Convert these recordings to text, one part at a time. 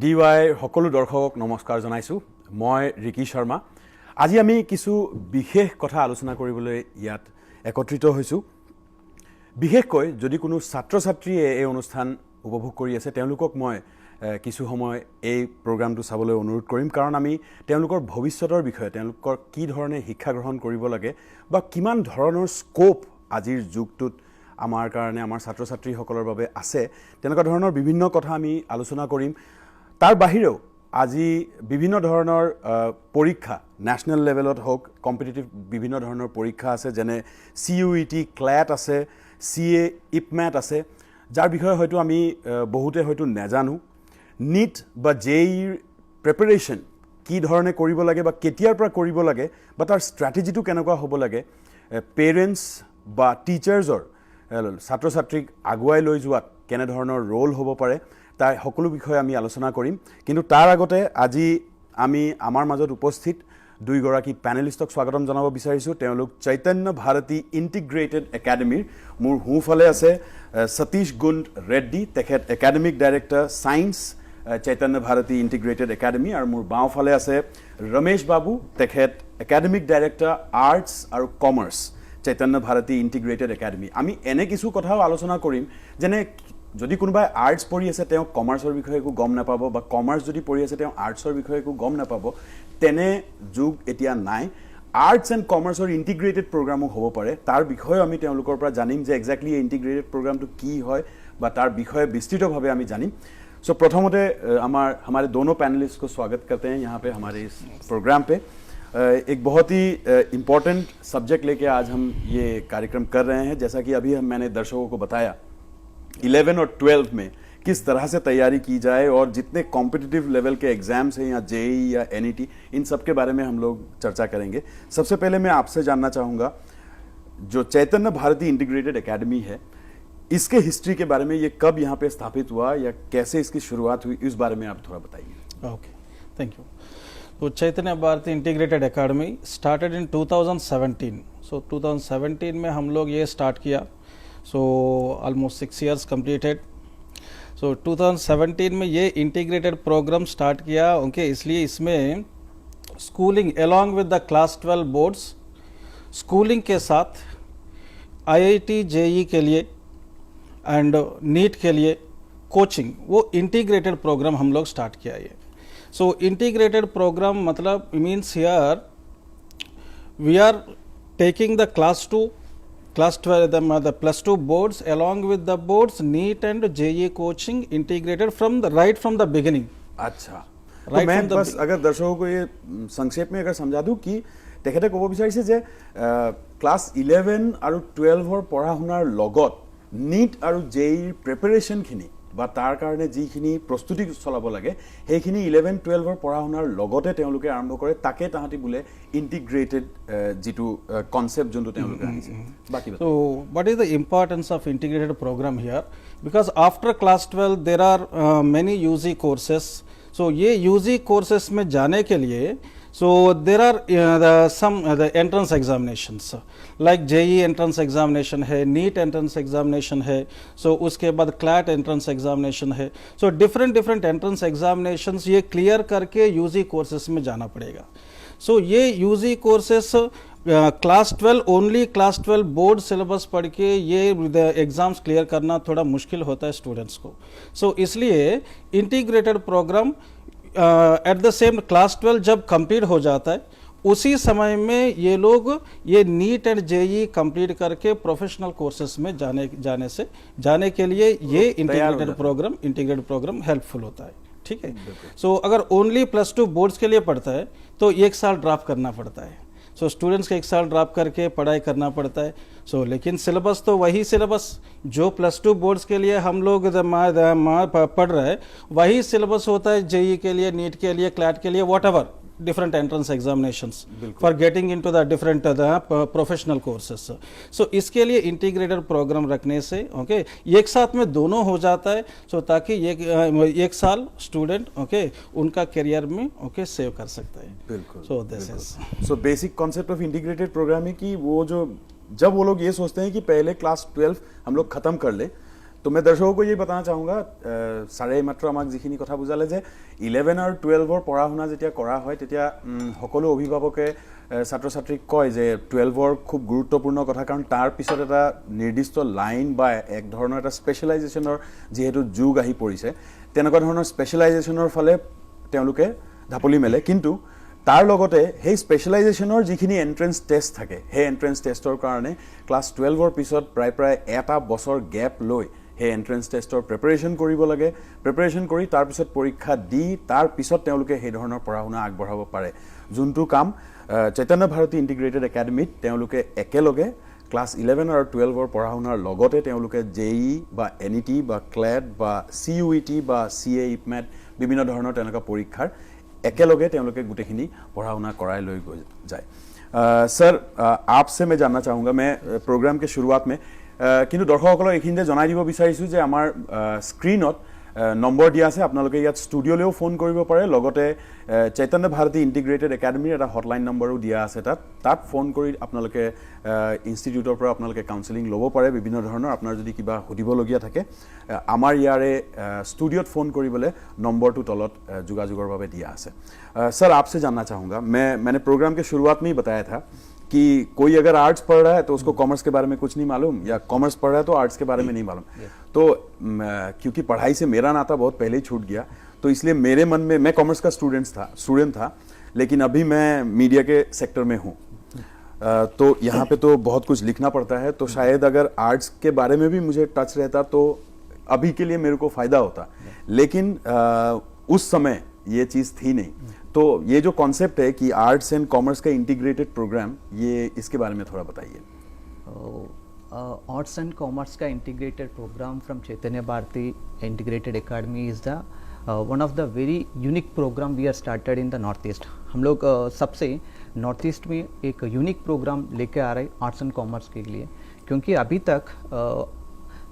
DY সকলো দৰ্শকক নমস্কাৰ জনাইছোঁ। মই ৰিকি শৰ্মা। আজি আমি কিছু বিশেষ কথা আলোচনা কৰিবলৈ ইয়াত একত্ৰিত হৈছোঁ। বিশেষকৈ যদি কোনো ছাত্ৰ-ছাত্ৰীয়ে এই অনুষ্ঠান উপভোগ কৰি আছে তেওঁলোকক মই কিছু সময় এই প্ৰগ্ৰামটো চাবলৈ অনুৰোধ কৰিম, কাৰণ আমি তেওঁলোকৰ ভৱিষ্যতৰ বিষয়ে, তেওঁলোকৰ কি ধৰণে শিক্ষা গ্ৰহণ কৰিব লাগে বা কিমান ধৰণৰ স্কোপ আজিৰ যুগটোত আমাৰ কাৰণে, আমাৰ ছাত্ৰ-ছাত্ৰীসকলৰ বাবে আছে, তেনেকুৱা ধৰণৰ বিভিন্ন কথা আমি আলোচনা কৰিম। তাৰ বাহিৰেও আজি বিভিন্ন ধৰণৰ পৰীক্ষা, নেশ্যনেল লেভেলত হওক, কম্পিটিটিভ বিভিন্ন ধৰণৰ পৰীক্ষা আছে, যেনে CUET, ক্লেট আছে, CA, IPMAT আছে, যাৰ বিষয়ে হয়তো আমি বহুতে হয়তো নাজানো। নিট বা JEEৰ প্ৰিপাৰেশ্যন কি ধৰণে কৰিব লাগে বা কেতিয়াৰ পৰা কৰিব লাগে বা তাৰ ষ্ট্ৰেটেজিটো কেনেকুৱা হ'ব লাগে, পেৰেণ্টছ বা টিচাৰ্ছৰ ছাত্ৰ-ছাত্ৰীক আগুৱাই লৈ যোৱাত কেনেধৰণৰ ৰোল হ'ব পাৰে, তাৰ সকলো বিষয়ে আমি আলোচনা কৰিম। কিন্তু তাৰ আগতে আজি আমি আমাৰ মাজত উপস্থিত দুইগৰাকী পেনেলিষ্টক স্বাগতম জনাব বিচাৰিছোঁ। তেওঁলোক চৈতন্য ভাৰতী ইণ্টিগ্ৰেটেড একাডেমীৰ, মোৰ সোঁফালে আছে সতীশ গুণ্ড ৰেড্ডি, তেখেত academic director science, Chaitanya Bharati integrated academy, আৰু মোৰ বাওঁফালে আছে ৰমেশ বাবু, তেখেত একাডেমিক ডাইৰেক্টৰ আৰ্টছ আৰু commerce, Chaitanya Bharati integrated academy. আমি এনে কিছু কথাও আলোচনা কৰিম, যেনে যদি কোনোবাই আৰ্টছ পঢ়ি আছে তেওঁ কমাৰ্চৰ বিষয়ে একো গম নাপাব, বা কমাৰ্চ যদি পঢ়ি আছে তেওঁ আৰ্টছৰ বিষয়ে একো গম নাপাব, তেনে যুগ এতিয়া নাই। আৰ্টছ এণ্ড কমাৰ্চৰ ইণ্টিগ্ৰেটেড প্ৰগ্ৰামো হ'ব পাৰে, তাৰ বিষয়েও আমি তেওঁলোকৰ পৰা জানিম যে একজেক্টলি এই ইণ্টিগ্ৰেটেড প্ৰগ্ৰামটো কি হয় বা তাৰ বিষয়ে বিস্তৃতভাৱে আমি জানিম। सो प्रथमते हमारे दोनों पैनलिस्ट को स्वागत करते हैं यहाँ पे हमारे इस प्रोग्राम पे। एक बहुत ही इम्पॉर्टेंट सब्जेक्ट लेके आज हम ये कार्यक्रम कर रहे हैं। जैसा कि अभी मैंने दर्शकों को बताया, 11 और 12 में किस तरह से तैयारी की जाए और जितने कॉम्पिटिटिव लेवल के एग्जाम्स हैं या JEE या NET, इन सब के बारे में हम लोग चर्चा करेंगे। सबसे पहले मैं आपसे जानना चाहूँगा, जो चैतन्य भारती इंटीग्रेटेड एकेडमी है, इसके हिस्ट्री के बारे में, ये कब यहाँ पे स्थापित हुआ या कैसे इसकी शुरुआत हुई, इस बारे में आप थोड़ा बताइए। Okay, thank you. तो Chaitanya Bharati integrated academy started in 2017। So 2017 में हम लोग ये स्टार्ट किया। So almost 6 years completed. So 2017 में ये इंटीग्रेटेड प्रोग्राम स्टार्ट किया। ओके, इसलिए इसमें schooling along with the class 12 boards, schooling के साथ IIT JEE के लिए एंड नीट के लिए कोचिंग, वो इंटीग्रेटेड प्रोग्राम हम लोग स्टार्ट किया ये। सो इंटीग्रेटेड प्रोग्राम मतलब means here we are taking the class 2, class 12, the plus 2 boards along with the boards NEET and JEE coaching integrated from the beginning। अच्छा, तो मैं बस अगर दर्शकों को ये संक्षेप में अगर समझा दूं कि तेखেতে ক'ব বিচাৰিছে যে ক্লাস 11 আৰু 12 পঢ়া শুনাৰ লগত नीट আৰু JEE প্ৰিপাৰেশ্যনখিনি বা তাৰ কাৰণে যিখিনি প্ৰস্তুতি চলাব লাগে সেইখিনি 11-12 পঢ়া শুনাৰ লগতে তেওঁলোকে আৰম্ভ কৰে, তাকে তাহাঁতি বোলে ইণ্টিগ্ৰেটেড যিটো কনসেপ্ট যোনটো তেওঁলোকে আনিছে। বাকি So what is the importance of integrated program here? Because after class 12 there are many UG courses। so ये UG courses में जाने के लिए so there are the entrance examinations, like JEE entrance examination है, NEET entrance examination है, so उसके बाद CLAT entrance examination है। so different entrance examinations ये clear करके UG courses में जाना पड़ेगा। so ये UG courses class 12 only class 12 board syllabus पढ़ के ये एग्ज़ाम्स क्लियर करना थोड़ा मुश्किल होता है स्टूडेंट्स को। सो इसलिए integrated program at the same class 12 जब कंप्लीट हो जाता है, उसी समय में ये लोग ये नीट एंड JEE कंप्लीट करके प्रोफेशनल कोर्सेज में जाने के लिए ये इंटीग्रेटेड प्रोग्राम हेल्पफुल होता है। ठीक है। सो अगर ओनली प्लस 2 बोर्ड्स के लिए पढ़ता है तो 1 साल ड्रॉप करना पड़ता है। सो स्टूडेंट्स का 1 साल ड्रॉप करके पढ़ाई करना पड़ता है। सो लेकिन सिलेबस तो वही सिलेबस जो प्लस 2 बोर्ड्स के लिए हम लोग पढ़ रहे हैं, वही सिलेबस होता है JEE के लिए, नीट के लिए, क्लैट के लिए, whatever different entrance examinations for getting into the different professional courses. So इसके लिए इंटीग्रेटेड प्रोग्राम रखने से ओके एक साथ में दोनों हो जाता है। सो ताकि एक साल स्टूडेंट ओके उनका करियर में ओके सेव कर सकता है। बिल्कुल। So this is so basic concept of integrated program है कि वो जो जब वो लोग ये सोचते हैं कि पहले क्लास 12 हम लोग खत्म कर ले, তো মই দৰ্শকক এই बताना চাহুঙ্গা সাৰে মাত্ৰ আমাক যিখিনি কথা বুজালে যে 11 আৰু 12ৰ পঢ়া শুনা যেতিয়া কৰা হয় তেতিয়া সকলো অভিভাৱকে ছাত্ৰ ছাত্ৰীক কয় যে 12ৰ খুব গুৰুত্বপূৰ্ণ কথা কাৰণ তাৰ পিছত এটা নিৰ্দিষ্ট লাইন বা এক ধৰণৰ এটা স্পেশালাইজেশনৰ যেহেতু যুগ আহি পৰিছে তেনেকুৱা ধৰণৰ স্পেশালাইজেশনৰ ফালে তেওঁলোকে ঢাপলি মেলে কিন্তু তাৰ লগতে সেই স্পেশালাইজেশনৰ যিখিনি এন্ট্ৰেন্স টেষ্ট থাকে সেই এন্ট্ৰেন্স টেষ্টৰ কাৰণে ক্লাছ 12ৰ পিছত প্ৰায় এটা বছৰ গ্যাপ লৈ সেই এন্ট্ৰেন্স টেষ্টৰ প্ৰিপাৰেচন কৰিব লাগে প্ৰিপাৰেচন কৰি তাৰ পিছত পৰীক্ষা দি তাৰ পিছত তেওঁলোকে সেই ধৰণৰ পঢ়া শুনা আগবঢ়াব পাৰে যোনটো কাম চৈতন্য ভাৰতী ইন্টিগ্ৰেটেড একাডেমিত তেওঁলোকে একেলগে ক্লাছ 11 আৰু 12ৰ পঢ়া শুনাৰ লগতে তেওঁলোকে জেই বা এনইটি বা ক্লেড বা সিইউইটি বা সিএ ইপমেট বিভিন্ন ধৰণৰ তেনেকুৱা পৰীক্ষাৰ একেলগে তেওঁলোকে গুটেখিনি পঢ়া শুনা কৰাই লৈ যায় सर आपसे मैं जानना चाहूँगा मैं प्रोग्राम के शुरुआत में কিন্তু দৰ্শকসকলক এইখিনিতে জনাই দিব বিচাৰিছোঁ যে আমাৰ স্ক্ৰীনত নম্বৰ দিয়া আছে আপোনালোকে ইয়াত ষ্টুডিঅ'লৈও ফোন কৰিব পাৰে লগতে চৈতন্য ভাৰতী ইন্টিগ্ৰেটেড একাডেমিৰ এটা হটলাইন নম্বৰো দিয়া আছে তাত ফোন কৰি আপোনালোকে ইনষ্টিটিউটৰ পৰা আপোনালোকে কাউন্সেলিং ল'ব পাৰে বিভিন্ন ধৰণৰ আপোনাৰ যদি কিবা সুধিবলগীয়া থাকে আমাৰ ইয়াৰে ষ্টুডিঅ'ত ফোন কৰিবলৈ নম্বৰটো তলত যোগাযোগৰ বাবে দিয়া আছে सर आपसे जानना चाहूँगा मैंने प्रोग्राम के शुरुआत में ही बताया था कि कोई अगर आर्ट्स पढ़ रहा है तो उसको कॉमर्स के बारे में कुछ नहीं मालूम या कॉमर्स पढ़ रहा है तो आर्ट्स के बारे में नहीं मालूम तो क्योंकि पढ़ाई से मेरा नाता बहुत पहले ही छूट गया तो इसलिए मेरे मन में मैं कॉमर्स का स्टूडेंट था लेकिन अभी मैं मीडिया के सेक्टर में हूँ तो यहाँ पे तो बहुत कुछ लिखना पड़ता है तो शायद अगर आर्ट्स के बारे में भी मुझे टच रहता तो अभी के लिए मेरे को फ़ायदा होता लेकिन उस समय ये चीज़ थी नहीं तो ये जो कॉन्सेप्ट है कि आर्ट्स एंड कॉमर्स का इंटीग्रेटेड प्रोग्राम ये इसके बारे में थोड़ा बताइए आर्ट्स एंड कॉमर्स का integrated program from Chaitanya Bharati integrated academy is the one of the very unique program we are started in the north east हम लोग सबसे नॉर्थ ईस्ट में एक यूनिक प्रोग्राम लेके आ रहे हैं आर्ट्स एंड कॉमर्स के लिए क्योंकि अभी तक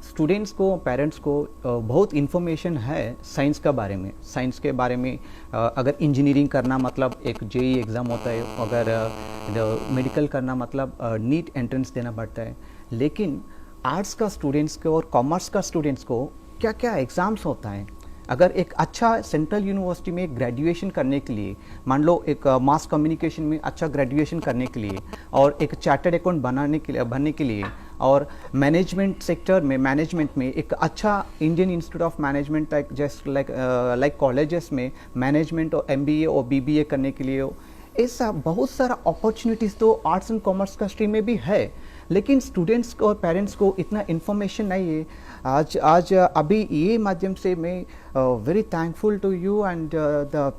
स्टूडेंट्स को पेरेंट्स को बहुत इन्फॉर्मेशन है साइंस के बारे में अगर इंजीनियरिंग करना मतलब एक जेई एग्ज़ाम होता है अगर मेडिकल करना मतलब नीट एंट्रेंस देना पड़ता है लेकिन आर्ट्स का स्टूडेंट्स को और कॉमर्स का स्टूडेंट्स को क्या क्या एग्ज़ाम्स होता है अगर एक अच्छा सेंट्रल यूनिवर्सिटी में ग्रेजुएशन करने के लिए मान लो एक मास कम्युनिकेशन में अच्छा ग्रेजुएशन करने के लिए और एक चार्टर्ड अकाउंट बनने के लिए और मैनेजमेंट सेक्टर में मैनेजमेंट में एक अच्छा Indian institute of management like colleges में मैनेजमेंट और एमबीए और बीबीए करने के लिए ऐसा बहुत सारा अपॉर्चुनिटीज़ तो आर्ट्स एंड कॉमर्स का स्ट्रीम में भी है लेकिन स्टूडेंट्स को और पेरेंट्स को इतना इन्फॉर्मेशन नहीं है आज अभी ये माध्यम से मैं very thankful to you and the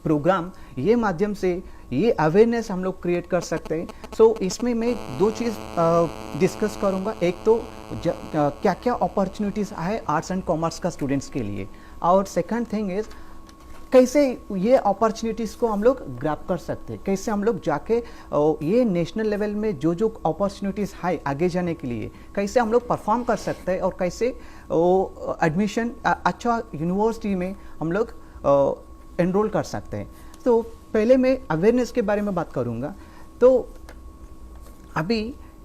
program ये माध्यम से ये अवेयरनेस हम लोग क्रिएट कर सकते हैं सो इसमें मैं दो चीज़ डिस्कस करूँगा एक तो क्या क्या अपॉर्चुनिटीज़ है आर्ट्स एंड कॉमर्स का स्टूडेंट्स के लिए और सेकंड थिंग इज़ कैसे ये अपॉर्चुनिटीज़ को हम लोग ग्रैब कर सकते हैं कैसे हम लोग जाके ये नेशनल लेवल में जो अपॉर्चुनिटीज़ है आगे जाने के लिए कैसे हम लोग परफॉर्म कर सकते हैं और कैसे एडमिशन अच्छा यूनिवर्सिटी में हम लोग एनरोल कर सकते हैं तो पहले मैं अवेयरनेस के बारे में बात करूँगा तो अभी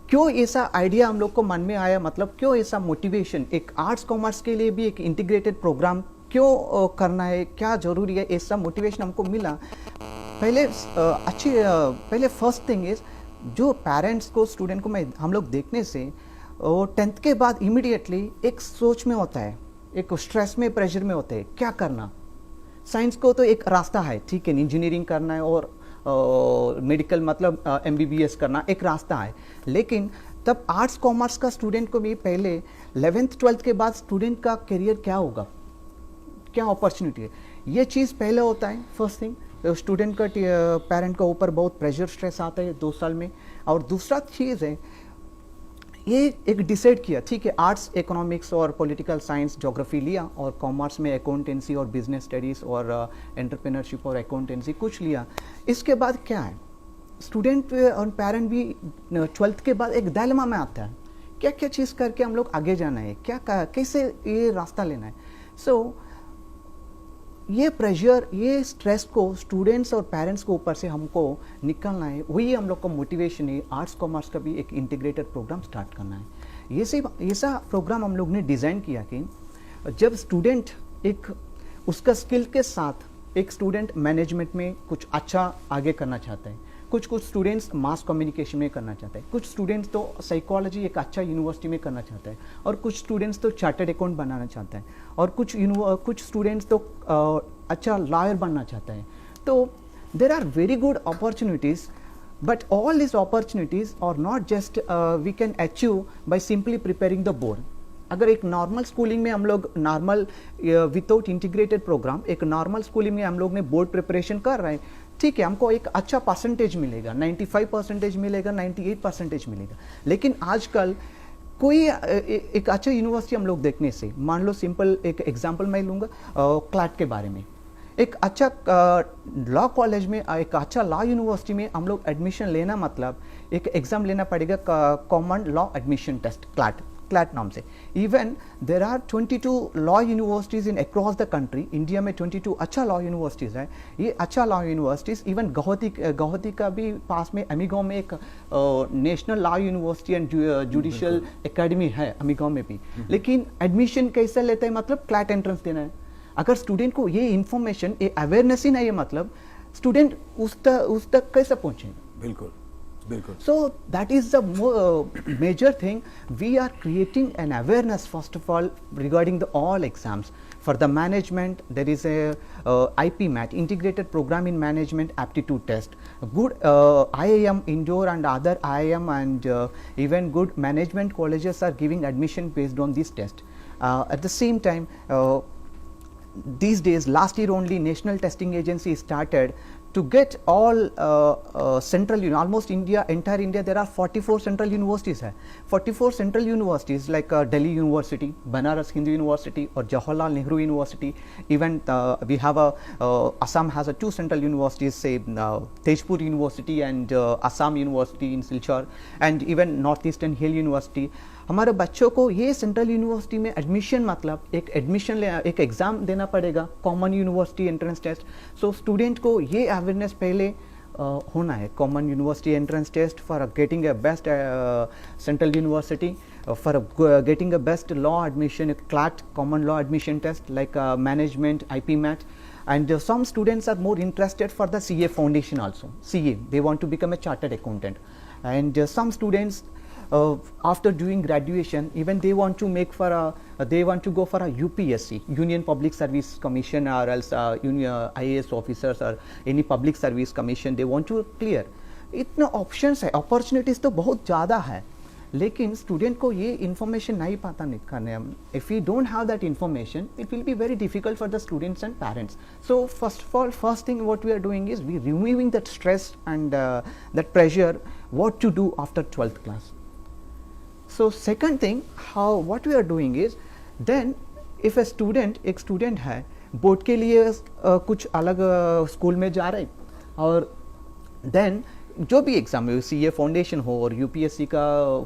क्यों ऐसा आइडिया हम लोग को मन में आया मतलब क्यों ऐसा मोटिवेशन एक आर्ट्स कॉमर्स के लिए भी एक इंटीग्रेटेड प्रोग्राम क्यों करना है क्या ज़रूरी है ऐसा मोटिवेशन हमको मिला पहले फर्स्ट थिंग इज़ जो पेरेंट्स को स्टूडेंट को हम लोग देखने से 10th के बाद इमीडिएटली एक सोच में होता है एक स्ट्रेस में प्रेशर में होता है क्या करना साइंस को तो एक रास्ता है ठीक है इंजीनियरिंग करना है और मेडिकल मतलब MBBS करना एक रास्ता है लेकिन तब आर्ट्स कॉमर्स का स्टूडेंट को भी पहले 11th 12th के बाद स्टूडेंट का करियर क्या होगा क्या अपॉर्चुनिटी है ये चीज़ पहले होता है फर्स्ट थिंग स्टूडेंट का पेरेंट के ऊपर बहुत प्रेशर स्ट्रेस आता है 2 साल में और दूसरा चीज़ है ये एक डिसाइड किया ठीक है आर्ट्स इकोनॉमिक्स और पॉलिटिकल साइंस ज्योग्राफी लिया और कॉमर्स में अकाउंटेंसी और बिजनेस स्टडीज़ और एंटरप्रेन्योरशिप और अकाउंटेंसी कुछ लिया इसके बाद क्या है स्टूडेंट और पेरेंट भी 12th के बाद एक डायलेमा में आता है क्या क्या चीज़ करके हम लोग आगे जाना है कैसे ये रास्ता लेना है सो ये प्रेशर ये स्ट्रेस को स्टूडेंट्स और पेरेंट्स के ऊपर से हमको निकालना है वही हम लोग का मोटिवेशन है आर्ट्स कॉमर्स का भी एक इंटीग्रेटेड प्रोग्राम स्टार्ट करना है ऐसा प्रोग्राम हम लोग ने डिज़ाइन किया कि जब स्टूडेंट एक उसका स्किल के साथ एक स्टूडेंट मैनेजमेंट में कुछ अच्छा आगे करना चाहता है, कुछ स्टूडेंट्स मास कम्युनिकेशन में करना चाहते हैं, कुछ स्टूडेंट्स तो साइकोलॉजी एक अच्छा यूनिवर्सिटी में करना चाहता है, और कुछ स्टूडेंट्स तो चार्टर्ड अकाउंट बनाना चाहता है, और कुछ स्टूडेंट्स तो अच्छा लॉयर बनना चाहता है. तो there are very good opportunities, but all these opportunities are not just we can achieve by simply preparing the board. अगर एक नॉर्मल स्कूलिंग में हम लोग नॉर्मल विदाउट इंटीग्रेटेड प्रोग्राम एक नॉर्मल स्कूलिंग में हम लोग ने बोर्ड प्रिपरेशन कर रहे हैं, ठीक है, हमको एक अच्छा परसेंटेज मिलेगा, 95% मिलेगा, 98% मिलेगा. लेकिन आजकल कोई एक अच्छा यूनिवर्सिटी हम लोग देखने से, मान लो सिंपल एक एग्जांपल मैं लूँगा क्लैट के बारे में. एक अच्छा लॉ कॉलेज में, एक अच्छा लॉ यूनिवर्सिटी में हम लोग एडमिशन लेना मतलब एक एग्ज़ाम लेना पड़ेगा, common law admission test, CLAT नाम से. Even there are 22 law universities in across the country. India में 22 अच्छा लॉ यूनिवर्सिटीज़ है. ये अच्छा लॉ यूनिवर्सिटीज़ इवन गुवाहाटी का भी पास में अमीगांव में एक national law university and judicial academy है अमीगांव में भी. लेकिन एडमिशन कैसे लेते हैं, मतलब क्लैट एंट्रेंस देना है. अगर स्टूडेंट को ये इन्फॉर्मेशन, ये अवेयरनेस ही नहीं है, मतलब स्टूडेंट उस तक कैसे पहुँचेगा. बिल्कुल बिल्कुल. So that is the major thing. We are creating an awareness first of all regarding the all exams. For the management, there is a IPMAT, Integrated Program in Management Aptitude Test. Good IIM, Indore and other IIM and even good management colleges are giving admission based on this test. At the same time, these days, last year only, National Testing Agency started to get all central, almost entire India, there are 44 central universities. 44 central universities like Delhi University, Banaras Hindu University, or Jawaharlal Nehru University. Even we have Assam has 2 central universities, say Tezpur University and Assam University in Silchar, and even Northeastern Hill University. हमारे बच्चों को ये central university में admission मतलब एक एक exam देना पड़ेगा, common university entrance test. So student को ये अवेयरनेस पहले होना है, common university entrance test for getting a best central university, for getting a best law admission, CLAT common law admission test like management, IPMAT. And some students are more interested for the CA foundation also. CA, they want to become a chartered accountant. And some students after doing graduation, even they want to go for a UPSC, Union Public Service Commission, or else IAS officers or any public service commission, they want to clear. इतना options है, opportunities तो बहुत ज़्यादा है, लेकिन student को ये information नहीं पता करने. If you don't have that information, it will be very difficult for the students and parents. So first thing what we are doing is we removing that stress and that pressure what to do after 12th class. So second thing, what we are doing is, then if a student, एक student है, board के लिए कुछ अलग school में जा रहे, और then जो भी एग्ज़ाम हो, CA फाउंडेशन हो और UPSC का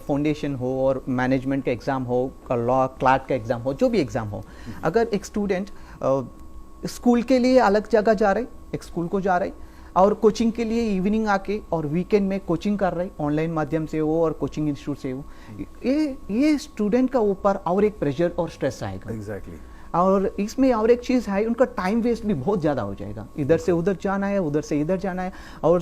फाउंडेशन हो और मैनेजमेंट का एग्ज़ाम हो, लॉ क्लैट का एग्ज़ाम हो, जो भी एग्ज़ाम हो, अगर एक स्टूडेंट स्कूल के लिए अलग जगह जा रहे, एक स्कूल को जा रहे, और कोचिंग के लिए इवनिंग आके और वीकेंड में कोचिंग कर रहे, ऑनलाइन माध्यम से हो और कोचिंग इंस्टीट्यूट से हो, ये स्टूडेंट का ऊपर और एक प्रेशर और स्ट्रेस आएगा. एग्जैक्टली. और इसमें और एक चीज़ है, उनका टाइम वेस्ट भी बहुत ज़्यादा हो जाएगा, इधर से उधर जाना है, उधर से इधर जाना है. और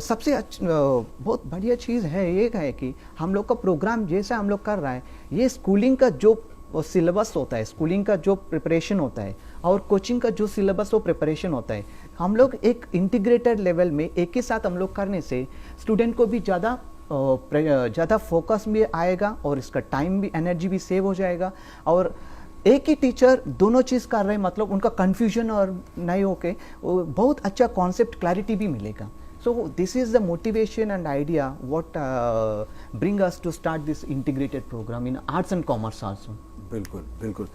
सबसे बहुत बढ़िया चीज़ है ये है कि हम लोग का प्रोग्राम जैसा हम लोग कर रहा है, ये स्कूलिंग का जो सिलेबस होता है, स्कूलिंग का जो प्रिपरेशन होता है और कोचिंग का जो सिलेबस और प्रिपरेशन होता है, हम लोग एक इंटीग्रेटेड लेवल में एक ही साथ हम लोग करने से स्टूडेंट को भी ज़्यादा फोकस भी आएगा और इसका टाइम भी, एनर्जी भी सेव हो जाएगा. और एक ही टीचर दोनों चीज़ कर रहे हैं, मतलब उनका कन्फ्यूजन और नहीं होके बहुत अच्छा कॉन्सेप्ट क्लैरिटी भी मिलेगा. So this is the motivation and idea what bring us to start this integrated program in arts and commerce also. बिल्कुल बिल्कुल.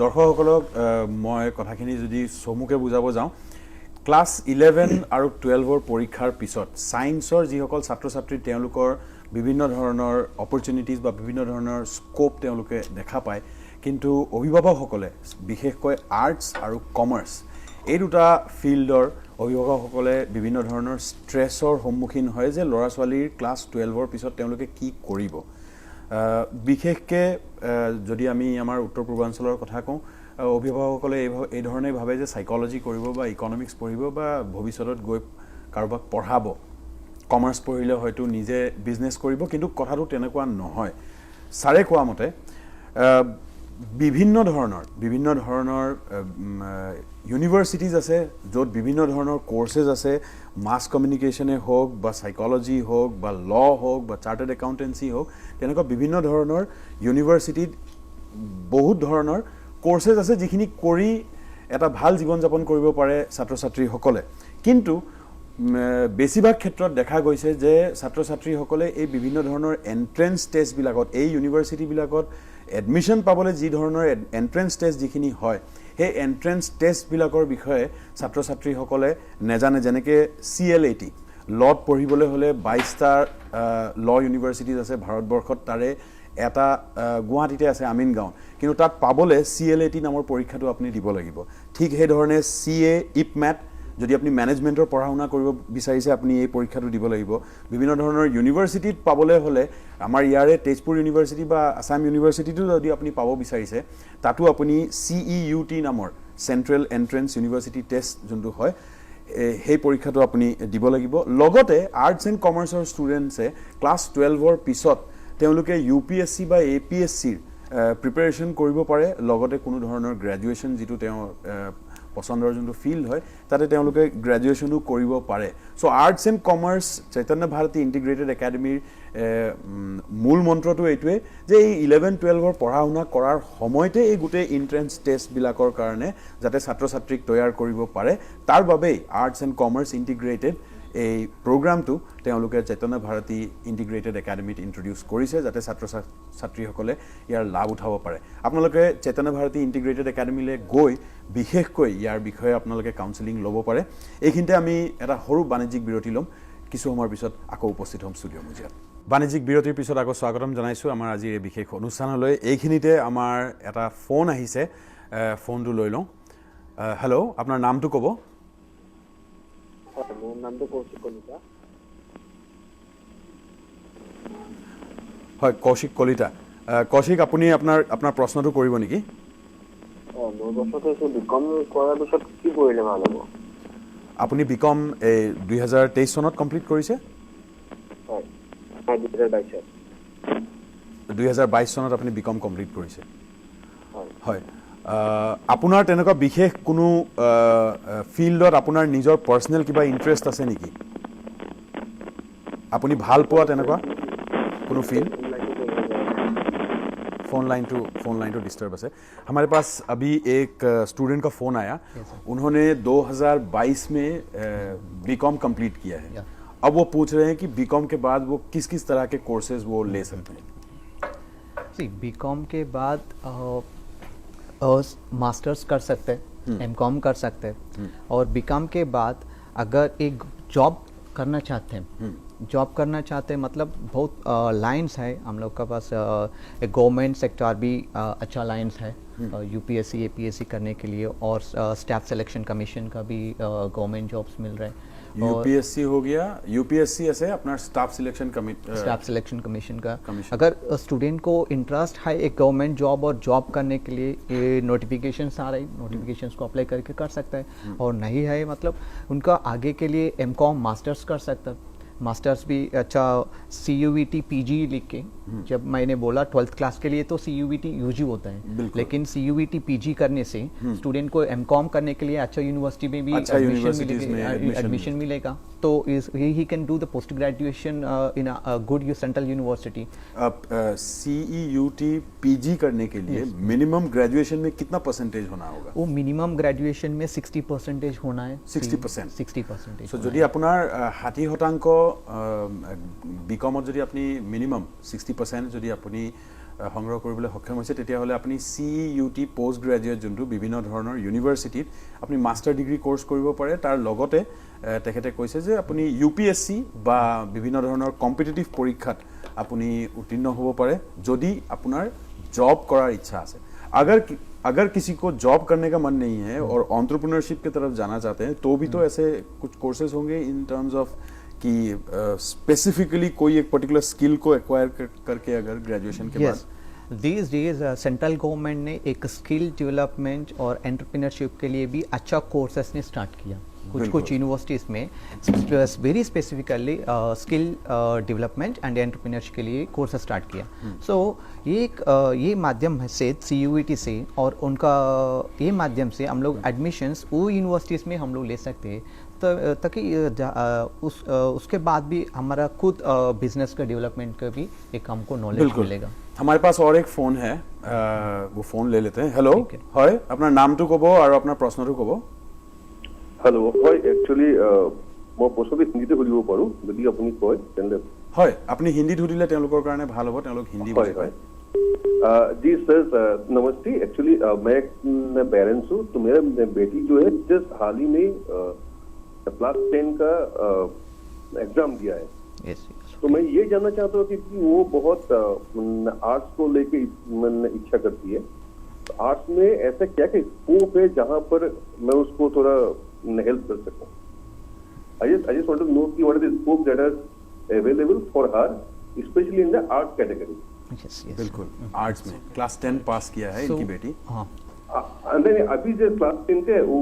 দৰ্শকসকলক মই কথাখিনি যদি চমুকে বুজাব যাওঁ, ক্লাছ 11 আৰু 12ৰ পৰীক্ষাৰ পিছত ছায়েন্সৰ যিসকল ছাত্ৰ ছাত্ৰী তেওঁলোকৰ বিভিন্ন ধৰণৰ অপৰচুনিটিজ বা বিভিন্ন ধৰণৰ স্কোপ তেওঁলোকে দেখা পায়, কিন্তু অভিভাৱকসকলে বিশেষকৈ আৰ্টছ আৰু কমাৰ্চ এই দুটা ফিল্ডৰ অভিভাৱকসকলে বিভিন্ন ধৰণৰ ষ্ট্ৰেছৰ সন্মুখীন হয় যে ল'ৰা ছোৱালীৰ ক্লাছ 12ৰ পিছত তেওঁলোকে কি কৰিব. বিশেষকৈ যদি আমি আমাৰ উত্তৰ পূৰ্বাঞ্চলৰ কথা কওঁ, অভিভাৱকসকলে এই ধৰণে ভাবে যে সাইকোলজি কৰিব বা ইকনমিক্স পঢ়িব বা ভৱিষ্যতত গৈ কাৰোবাক পঢ়াব, কমাৰ্চ পঢ়িলে হয়তো নিজে বিজনেছ কৰিব, কিন্তু কথাটো তেনেকুৱা নহয়। ছাৰে কোৱা মতে বিভিন্ন ধৰণৰ ইউনিভাৰ্চিটিজ আছে য'ত বিভিন্ন ধৰণৰ কোৰ্চেছ আছে, মাছ কমিউনিকেশ্যনে হওক বা সাইকোলজি হওক বা ল' হওক বা চাৰ্টাৰ্ড একাউণ্টেঞ্চি হওক, তেনেকুৱা বিভিন্ন ধৰণৰ ইউনিভাৰ্চিটিত বহুত ধৰণৰ কোৰ্চেছ আছে যিখিনি কৰি এটা ভাল জীৱন যাপন কৰিব পাৰে ছাত্ৰ ছাত্ৰীসকলে। কিন্তু বেছিভাগ ক্ষেত্ৰত দেখা গৈছে যে ছাত্ৰ ছাত্ৰীসকলে এই বিভিন্ন ধৰণৰ এণ্ট্ৰেঞ্চ টেষ্টবিলাকত, এই ইউনিভাৰ্চিটিবিলাকত এডমিশ্যন পাবলৈ যি ধৰণৰ এণ্ট্ৰেঞ্চ টেষ্ট যিখিনি হয়, সেই এণ্ট্ৰেঞ্চ টেষ্টবিলাকৰ বিষয়ে ছাত্ৰ ছাত্ৰীসকলে নেজানে। যেনেকৈ CLAT, ল'ত পঢ়িবলৈ হ'লে 22টা ল' ইউনিভাৰ্চিটিজ আছে ভাৰতবৰ্ষত, তাৰে এটা গুৱাহাটীতে আছে আমিনগাঁও, কিন্তু তাত পাবলৈ CLAT নামৰ পৰীক্ষাটো আপুনি দিব লাগিব। ঠিক সেইধৰণে CA, IPMAT, যদি আপুনি মেনেজমেণ্টৰ পঢ়া শুনা কৰিব বিচাৰিছে আপুনি এই পৰীক্ষাটো দিব লাগিব। বিভিন্ন ধৰণৰ ইউনিভাৰ্চিটিত পাবলৈ হ'লে আমাৰ ইয়াৰে তেজপুৰ ইউনিভাৰ্চিটি বা আছাম ইউনিভাৰ্চিটিটো যদি আপুনি পাব বিচাৰিছে, তাতো আপুনি CEUT নামৰ চেণ্ট্ৰেল এণ্ট্ৰেঞ্চ ইউনিভাৰ্চিটি টেষ্ট যোনটো হয়, সেই পৰীক্ষাটো আপুনি দিব লাগিব। লগতে আৰ্টছ এণ্ড কমাৰ্চৰ ষ্টুডেণ্টছে ক্লাছ 12ৰ পিছত তেওঁলোকে UPSC বা APSCৰ প্ৰিপেৰেশ্যন কৰিব পাৰে, লগতে কোনো ধৰণৰ গ্ৰেজুৱেশ্যন যিটো তেওঁ পচন্দৰ যোনটো ফিল্ড হয় তাতে তেওঁলোকে গ্ৰেজুৱেশ্যনো কৰিব পাৰে। So' arts and commerce Chaitanya Bharati integrated একাডেমীৰ মূল মন্ত্ৰটো এইটোৱে যে এই 11-12ৰ পঢ়া শুনা কৰাৰ সময়তে এই গোটেই এণ্ট্ৰেঞ্চ টেষ্টবিলাকৰ কাৰণে যাতে ছাত্ৰ ছাত্ৰীক তৈয়াৰ কৰিব পাৰে, তাৰ বাবেই আৰ্টছ এণ্ড কমাৰ্চ ইণ্টিগ্ৰেটেড এই প্ৰগ্ৰামটো তেওঁলোকে চৈতন্য ভাৰতী ইণ্টিগ্ৰেটেড একাডেমীত ইণ্ট্ৰডিউচ কৰিছে যাতে ছাত্ৰ ছাত্ৰীসকলে ইয়াৰ লাভ উঠাব পাৰে। আপোনালোকে চৈতন্য ভাৰতী ইণ্টিগ্ৰেটেড একাডেমীলৈ গৈ বিশেষকৈ ইয়াৰ বিষয়ে আপোনালোকে কাউন্সেলিং ল'ব পাৰে। এইখিনিতে আমি এটা সৰু বাণিজ্যিক বিৰতি ল'ম, কিছু সময়ৰ পিছত আকৌ উপস্থিত হ'ম ষ্টুডিঅ' মজিয়াত। বাণিজ্যিক বিৰতিৰ পিছত আকৌ স্বাগতম জনাইছোঁ আমাৰ আজিৰ এই বিশেষ অনুষ্ঠানলৈ। এইখিনিতে আমাৰ এটা ফোন আহিছে, ফোনটো লৈ লওঁ। হেল্ল', আপোনাৰ নামটো ক'ব? মোৰ নামটো কৌশিক কলিতা। হয়, কৌশিক কলিতা। কৌশিক, আপুনি আপোনাৰ প্ৰশ্নটো কৰিব নেকি? মোৰ বছৰটো হৈছে বিকম কৰাৰ পিছত কি কৰিলে ভাল হ'ব? আপুনি বিকম এই 2023 চনত কমপ্লিট কৰিছে? হয়, 2022 চনত আপুনি বিকম কমপ্লিট কৰিছে? হয়। হয়, আপোনাৰ তেনেকুৱা বিশেষ কোনো ফিল্ডত আপোনাৰ নিজৰ পাৰ্চনেল কিবা ইণ্টাৰেষ্ট আছে নেকি? আপুনি ভাল পোৱা তেনেকুৱা কোনো ফিল্ড? फ़ोन लाइन तो डिस्टर्ब है। हमारे पास अभी एक स्टूडेंट का फ़ोन आया, उन्होंने 2022 में बीकॉम कंप्लीट किया है। अब वो पूछ रहे हैं कि बीकॉम के बाद वो किस किस तरह के कोर्सेज वो ले सकते हैं। बीकॉम के बाद मास्टर्स कर सकते हैं, एमकॉम कर सकते हैं, और बीकॉम के बाद अगर एक जॉब करना चाहते हैं, मतलब बहुत लाइंस है हम लोग का पास। एक गवर्नमेंट सेक्टर भी अच्छा लाइंस है UPSC APSC करने के लिए, और स्टाफ सिलेक्शन कमीशन का भी गवर्नमेंट जॉब्स मिल रहे हैं। UPSC हो गया, UPSC ऐसे अपना स्टाफ सिलेक्शन कमीशन का अगर स्टूडेंट को इंटरेस्ट है एक गवर्नमेंट जॉब और जॉब करने के लिए नोटिफिकेशंस आ रही, नोटिफिकेशंस को अप्लाई करके कर सकता है। और नहीं है मतलब उनका आगे के लिए एमकॉम मास्टर्स कर सकता है। मास्टर्स भी अच्छा CUET PG लिख के, जब मैंने बोला 12th क्लास के लिए तो CUET UG होता है, लेकिन CUET PG करने से स्टूडेंट को एमकॉम करने के लिए अच्छा यूनिवर्सिटी में भी एडमिशन मिलेगा, तो he can do the post graduation in a good central university. CEUT PG करने के लिए मिनिमम ग्रेजुएशन में कितना परसेंटेज होना होगा? वो मिनिमम ग्रेजुएशन में 60% होना है। 60%। सो যদি আপোনাৰ 60% বিকমত যদি আপুনি মিনিমাম 60% যদি আপুনি সংগ্ৰহ কৰিবলৈ সক্ষম হৈছে, তেতিয়াহ'লে আপুনি CEUT পোষ্ট গ্ৰেজুৱেট যোনটো বিভিন্ন ধৰণৰ ইউনিভাৰ্চিটিত আপুনি মাষ্টাৰ ডিগ্ৰী কোৰ্চ কৰিব পাৰে। তাৰ লগতে তেখেতে কৈছে যে আপুনি UPSC বা বিভিন্ন ধৰণৰ কম্পিটিটিভ পৰীক্ষাত আপুনি উত্তীৰ্ণ হ'ব পাৰে যদি আপোনাৰ জব কৰাৰ ইচ্ছা আছে। अगर किसी को जॉब करने का मन नहीं है और एंटरप्रेन्योरशिप की तरफ जाना चाहते हैं, तो भी तो ऐसे कुछ कोर्सेज होंगे इन टर्म्स ऑफ कि स्पेसिफिकली कोई एक पर्टिकुलर स्किल को एक्वायर करके अगर ग्रेजुएशन के बाद? These days सेंट्रल गवर्नमेंट ने एक स्किल डेवलपमेंट और एंटरप्रेन्योरशिप के लिए भी अच्छा कोर्सेस ने स्टार्ट किया कुछ यूनिवर्सिटीज़ में very specifically skill development and entrepreneurship के लिए कोर्स स्टार्ट किया. सो ये माध्यम से CUET से और उनका ये माध्यम से हम लोग एडमिशन्स वो यूनिवर्सिटीज़ में हम लोग ले सकते हैं ताकि उसके बाद भी हमारा खुद बिजनेस का डेवलपमेंट का भी एक हमको नॉलेज मिलेगा. हमारे पास और एक फोन है, वो फोन ले लेते हैं. हेलो, হয় আপনার নামটো কব আর আপনার প্রশ্নটো কব. হেল্ল', হয় একচুয়ালি মই প্ৰশ্নটো হিন্দীতে সুধিব পাৰোঁ যদি আপুনি কয় তেন্তে. হয়, আপুনি হিন্দীত সুধিলে তেওঁলোকৰ কাৰণে ভাল হ'ব, তেওঁলোক হিন্দী বুজি পায়. जी सर नमस्ते. एक्चुअली मैं एक पेरेंट्स हूँ, तो मेरा बेटी जो है जस्ट हाल ही में क्लास 10 का एग्जाम दिया है. तो मैं ये जानना चाहता हूँ कि वो बहुत आर्ट्स को लेके इच्छा करती है. तो आर्ट्स में ऐसा क्या क्या स्कोप है जहाँ पर मैं उसको थोड़ा हेल्प कर सकूँ. I just want to know what is the scope that is available for her, especially in the art category. Yes. बिल्कुल, आर्ट्स में क्लास 10 पास किया है इनकी बेटी. हाँ. अभी जो क्लास 10 का वो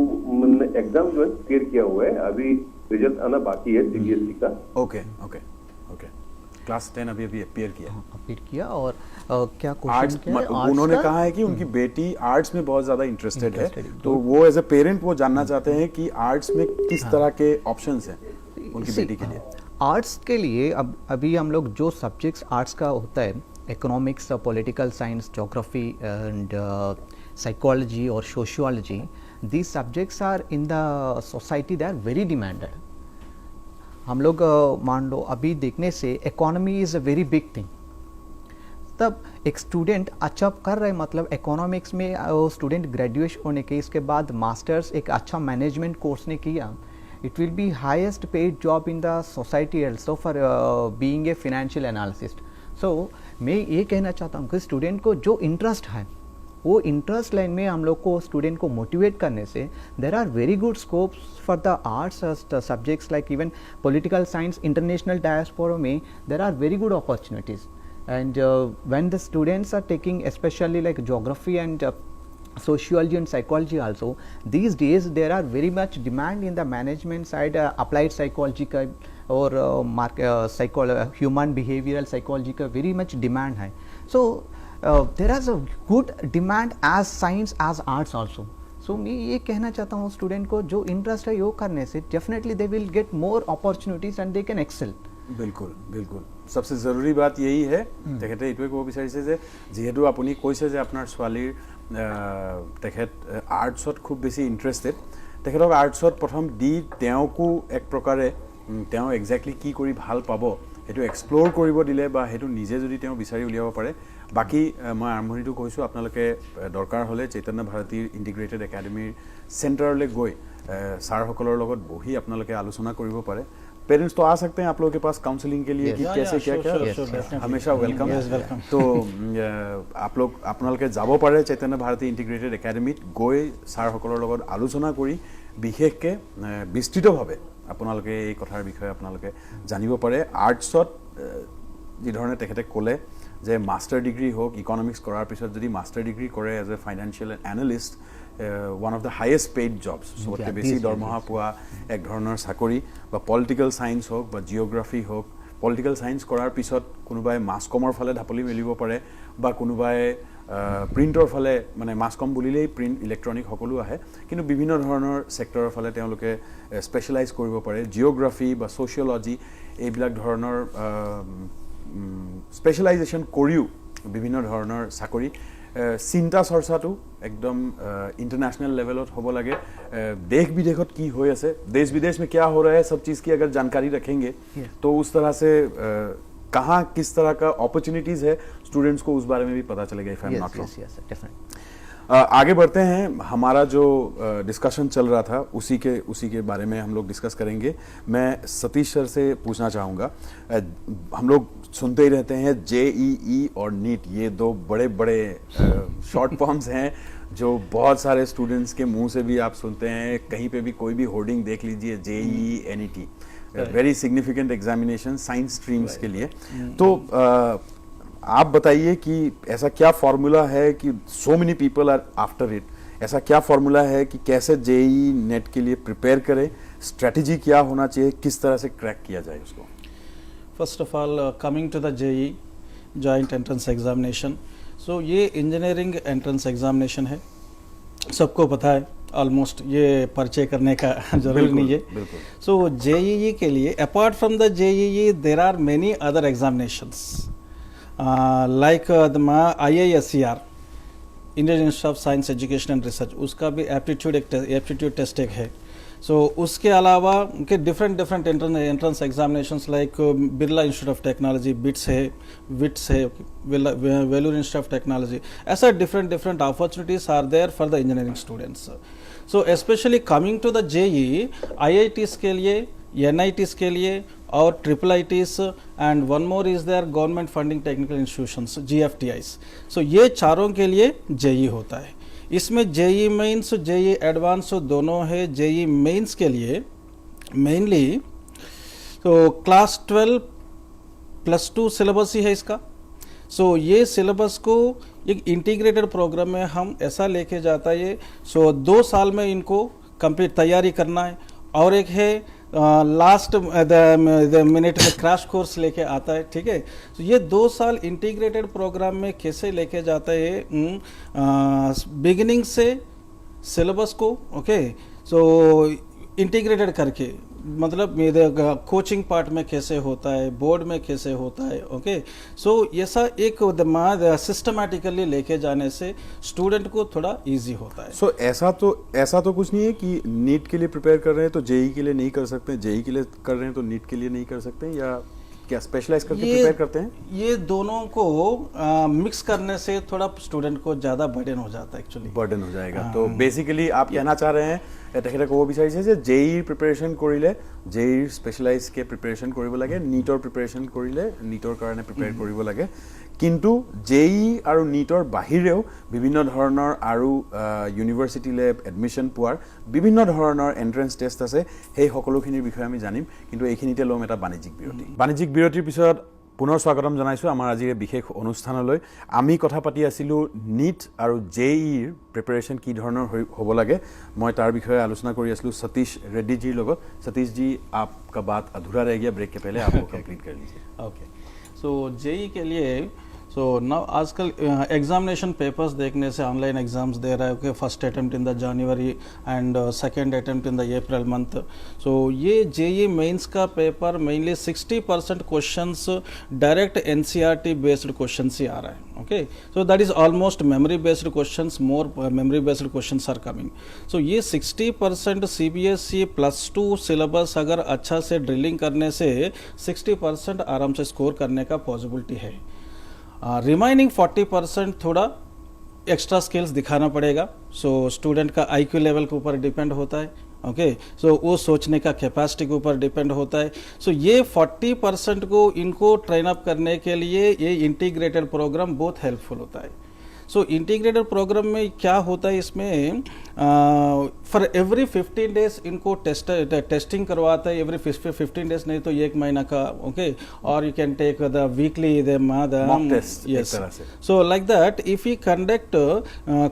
एग्जाम जो है क्लियर किया हुआ है, अभी रिजल्ट आना बाकी है CBSE का. ओके. क्लास 10 अभी अपीयर किया. और क्या आर्ट्स, क्वेश्चन उन्होंने कहा है कि उनकी बेटी आर्ट्स में बहुत ज्यादा इंटरेस्टेड है, तो वो एज ए पेरेंट वो जानना चाहते हैं कि आर्ट्स में किस तरह के ऑप्शंस हैं उनकी बेटी के लिए. आर्ट्स के लिए अभी हम लोग जो सब्जेक्ट्स आर्ट्स का होता है, economics, political science, geography and psychology और sociology, these subjects are in the society they are very demanded. हम लोग मान लो अभी देखने से economy is a very big thing. तब एक स्टूडेंट अच्छा कर रहे, मतलब इकोनॉमिक्स में स्टूडेंट ग्रेजुएट होने के इसके बाद मास्टर्स एक अच्छा मैनेजमेंट कोर्स ने किया, it will be highest paid job in the society also for being a financial analyst. So मैं ये कहना चाहता हूँ कि स्टूडेंट को जो इंटरेस्ट है वो इंटरेस्ट लाइन में हम लोग को स्टूडेंट को मोटिवेट करने से there are very good scopes for the arts subjects like even political science, international diaspora में there are very good opportunities. And when the students are taking specially like geography and sociology and psychology also, these days there are very much demand in the management side, applied psychology का और human behavioral psychology का very much demand है. So there is a good demand as science as arts also. So मैं ये कहना चाहता हूँ student को जो इंटरेस्ट है वो करने से definitely they will get more opportunities and they can excel. बिल्कुल सबसे जरूरी बात यही है. তেখেতে এইটোৱে ক'ব বিচাৰিছে যে যিহেতু আপুনি কৈছে যে আপোনাৰ ছোৱালীৰ তেখেত আৰ্টছত খুব বেছি ইণ্টাৰেষ্টেড, তেখেতক আৰ্টছত প্ৰথম দি তেওঁকো এক প্ৰকাৰে তেওঁ এক্সেক্টলি কি কৰি ভাল পাব সেইটো এক্সপ্ল'ৰ কৰিব দিলে বা সেইটো নিজে যদি তেওঁ বিচাৰি উলিয়াব পাৰে. বাকী মই আৰম্ভণিটো কৈছোঁ, আপোনালোকে দৰকাৰ হ'লে চৈতন্য ভাৰতীৰ ইণ্টিগ্ৰেটেড একাডেমীৰ চেণ্টাৰলৈ গৈ ছাৰসকলৰ লগত বহি আপোনালোকে আলোচনা কৰিব পাৰে. पेरेंट्स तो आ सकते हैं आप लोगों के पास काउंसलिंग के लिए कि कैसे क्या हमेशा वेलकम. तो आप लोग আপোনালোকে যাব পাৰে চৈতন্য ভাৰতী ইণ্টিগ্ৰেটেড একাডেমীত গৈ ছাৰসকলৰ লগত আলোচনা কৰি বিশেষকৈ বিস্তৃতভাৱে আপোনালোকে এই কথাৰ বিষয়ে আপোনালোকে জানিব পাৰে. আৰ্টছত যিধৰণে তেখেতে ক'লে যে মাষ্টাৰ ডিগ্ৰী হওক, ইকনমিক্স কৰাৰ পিছত যদি মাষ্টাৰ ডিগ্ৰী কৰে as a financial analyst, one of the highest paid jobs, সবতকৈ বেছি দৰমহা পোৱা এক ধৰণৰ চাকৰি, বা পলিটিকেল ছায়েন্স হওক বা জিঅ'গ্ৰাফি হওক. পলিটিকেল ছায়েন্স কৰাৰ পিছত কোনোবাই মাছ কমৰ ফালে ঢাপলি মেলিব পাৰে, বা কোনোবাই প্ৰিণ্টৰ ফালে, মানে মাছ কম বুলিলেই প্ৰিণ্ট, ইলেক্ট্ৰনিক সকলো আহে, কিন্তু বিভিন্ন ধৰণৰ ছেক্টৰৰ ফালে তেওঁলোকে স্পেচিয়েলাইজ কৰিব পাৰে. জিঅ'গ্ৰাফি বা ছ'চিয়লজি এইবিলাক ধৰণৰ স্পেচিয়েলাইজেশ্যন কৰিও বিভিন্ন ধৰণৰ চাকৰি. চিন্তা চৰ্চাটো একদম इंटरनेशनल लेवलत हो लगे. देश विदेशत की हो ऐसे, देश विदेश में क्या हो रहा है, सब चीज़ की अगर जानकारी रखेंगे तो उस तरह से कहाँ किस तरह का अपॉर्चुनिटीज़ है स्टूडेंट्स को उस बारे में भी पता चलेगा. If I am not wrong. आगे बढ़ते हैं. हमारा जो डिस्कशन चल रहा था उसी के बारे में हम लोग डिस्कस करेंगे. मैं सतीश सर से पूछना चाहूँगा, हम लोग सुनते ही रहते हैं JEE और नीट, ये दो बड़े बड़े शॉर्ट फॉर्म्स हैं जो बहुत सारे स्टूडेंट्स के मुंह से भी आप सुनते हैं. कहीं पे भी कोई भी होर्डिंग देख लीजिए JEE NET. Very significant examination science streams के लिए। तो आप बताइए कि ऐसा क्या फॉर्मूला है कि so many people are after it, ऐसा क्या फॉर्मूला है कि कैसे जेई नेट के लिए प्रिपेयर करें, स्ट्रेटजी क्या होना चाहिए, किस तरह से क्रैक किया जाए उसको? First of all coming to the JEE joint entrance examination, so ये इंजीनियरिंग एंट्रेंस एग्जामिनेशन है, सबको पता है ऑलमोस्ट, ये परिचय करने का जरूरी नहीं है। सो जेईई के लिए apart from the JEE there are many other examinations like the IISER Indian institute of science education and research, उसका भी एप्टीट्यूड टेस्ट एक है। सो उसके अलावा के different entrance examinations like Birla institute of technology, BITS है, विट्स है, वेलूर इंस्टीट्यूट ऑफ टेक्नोलॉजी, ऐसा different opportunities are there for the engineering students. So specially coming to the JEE, IITs के लिए, NITs के लिए और IIITs and one more is there government funding technical institutions GFTIs। सो ये चारों के लिए जेई होता है। इसमें जेई मेंस, जेई एडवांस दोनों है। जेई मेंस के लिए मेनली तो क्लास 12 +2 सिलेबस ही है इसका। सो ये सिलेबस को एक इंटीग्रेटेड प्रोग्राम में हम ऐसा लेके जाता है, सो 2 साल में इनको कंप्लीट तैयारी करना है। और एक है लास्ट मिनट में क्रैश कोर्स लेके आता है, ठीक है। तो ये 2 साल इंटीग्रेटेड प्रोग्राम में कैसे लेके जाता है, बिगिनिंग से सिलेबस को, ओके, सो इंटीग्रेटेड करके, मतलब कोचिंग पार्ट में कैसे होता है, बोर्ड में कैसे होता है, ओके। सो ऐसा एक सिस्टमैटिकली लेके जाने से स्टूडेंट को थोड़ा इजी होता है। सो ऐसा तो कुछ नहीं है कि नीट के लिए प्रिपेयर कर रहे हैं तो जेई के लिए नहीं कर सकते, जेई के लिए कर रहे हैं तो नीट के लिए नहीं कर सकते, या क्या स्पेशलाइज करके प्रिपेयर करते हैं? ये दोनों को मिक्स करने से थोड़ा स्टूडेंट को ज्यादा बर्डन हो जाता है, एक्चुअली बर्डन हो जाएगा। तो बेसिकली आप कहना चाह रहे हैं তেখেতে ক'ব বিচাৰিছে যে জেইৰ প্ৰিপাৰেশ্যন কৰিলে জেইৰ স্পেচিয়েলাইজকে প্ৰিপাৰেশ্যন কৰিব লাগে, নীটৰ প্ৰিপাৰেশ্যন কৰিলে নীটৰ কাৰণে প্ৰিপেয়াৰ কৰিব লাগে। কিন্তু জেই আৰু নীটৰ বাহিৰেও বিভিন্ন ধৰণৰ আৰু ইউনিভাৰ্চিটিলৈ এডমিশ্যন পোৱাৰ বিভিন্ন ধৰণৰ এণ্ট্ৰেন্স টেষ্ট আছে, সেই সকলোখিনিৰ বিষয়ে আমি জানিম। কিন্তু এইখিনিতে ল'ম এটা বাণিজ্যিক বিৰতি। বাণিজ্যিক বিৰতিৰ পিছত পুনৰ স্বাগতম জনাইছোঁ আমাৰ আজিৰ বিশেষ অনুষ্ঠানলৈ। আমি কথা পাতি আছিলোঁ নীট আৰু জেইৰ প্ৰিপাৰেশ্যন কি ধৰণৰ হ'ব লাগে, মই তাৰ বিষয়ে আলোচনা কৰি আছিলোঁ सतीश रेड्डी जीर লগত। सतीश जी, आपका बात अधूरा रह गया, ब्रेक के पहले आप वो कंप्लीट कर लीजिए। ओके, सो जेई के लिए सो नाउ आजकल एग्जामिनेशन पेपर्स देखने से ऑनलाइन एग्जाम्स दे रहा है, okay, first attempt in the January and second attempt in the April month. So ये जेई मेंस का paper mainly 60% questions direct NCERT based questions ही आ रहा है, okay. So that is almost memory based questions, more memory based questions are coming. So ये 60% CBSE +2 syllabus अगर अच्छा से ड्रिलिंग करने से 60% आराम से स्कोर करने का पॉसिबिलिटी है। रिमाइनिंग 40% थोड़ा एक्स्ट्रा स्किल्स दिखाना पड़ेगा। सो स्टूडेंट का IQ लेवल के ऊपर डिपेंड होता है, ओके। सो वो सोचने का कैपेसिटी के ऊपर डिपेंड होता है। सो ये 40% को इनको ट्रेन अप करने के लिए ये इंटीग्रेटेड प्रोग्राम बहुत हेल्पफुल होता है। सो इंटीग्रेटेड प्रोग्राम में क्या होता है, इसमें फॉर एवरी 15 डेज इनको टेस्टिंग करवाता है, एवरी 15 डेज नहीं तो 1 महीना का, ओके। और you can take the weekly mock test, yes. So like that if you conduct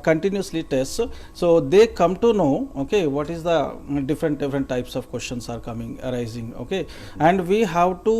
continuously test, so they come to know, okay, what is the different types of questions are arising, okay, and we have to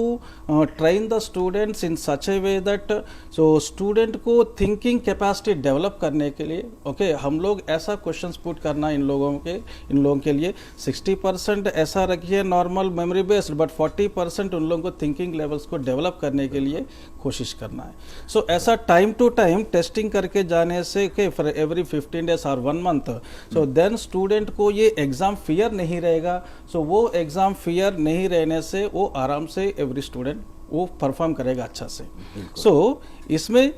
train the students in such a way that so student को thinking capacity develop करने के लिए, okay, हम लोग ऐसा questions put करना इन लोगों के लिए 60% ऐसा रखिए नॉर्मल मेमोरी बेस्ड, बट 40% उन लोगों को थिंकिंग लेवल्स को डेवलप करने के लिए कोशिश करना है। सो ऐसा टाइम टू टाइम टेस्टिंग करके जाने से के फॉर एवरी 15 डेज और 1 मंथ, सो देन स्टूडेंट को ये एग्जाम फियर नहीं रहेगा। सो वो एग्जाम फियर नहीं रहने से वो आराम से एवरी स्टूडेंट वो परफॉर्म करेगा अच्छा से। सो इसमें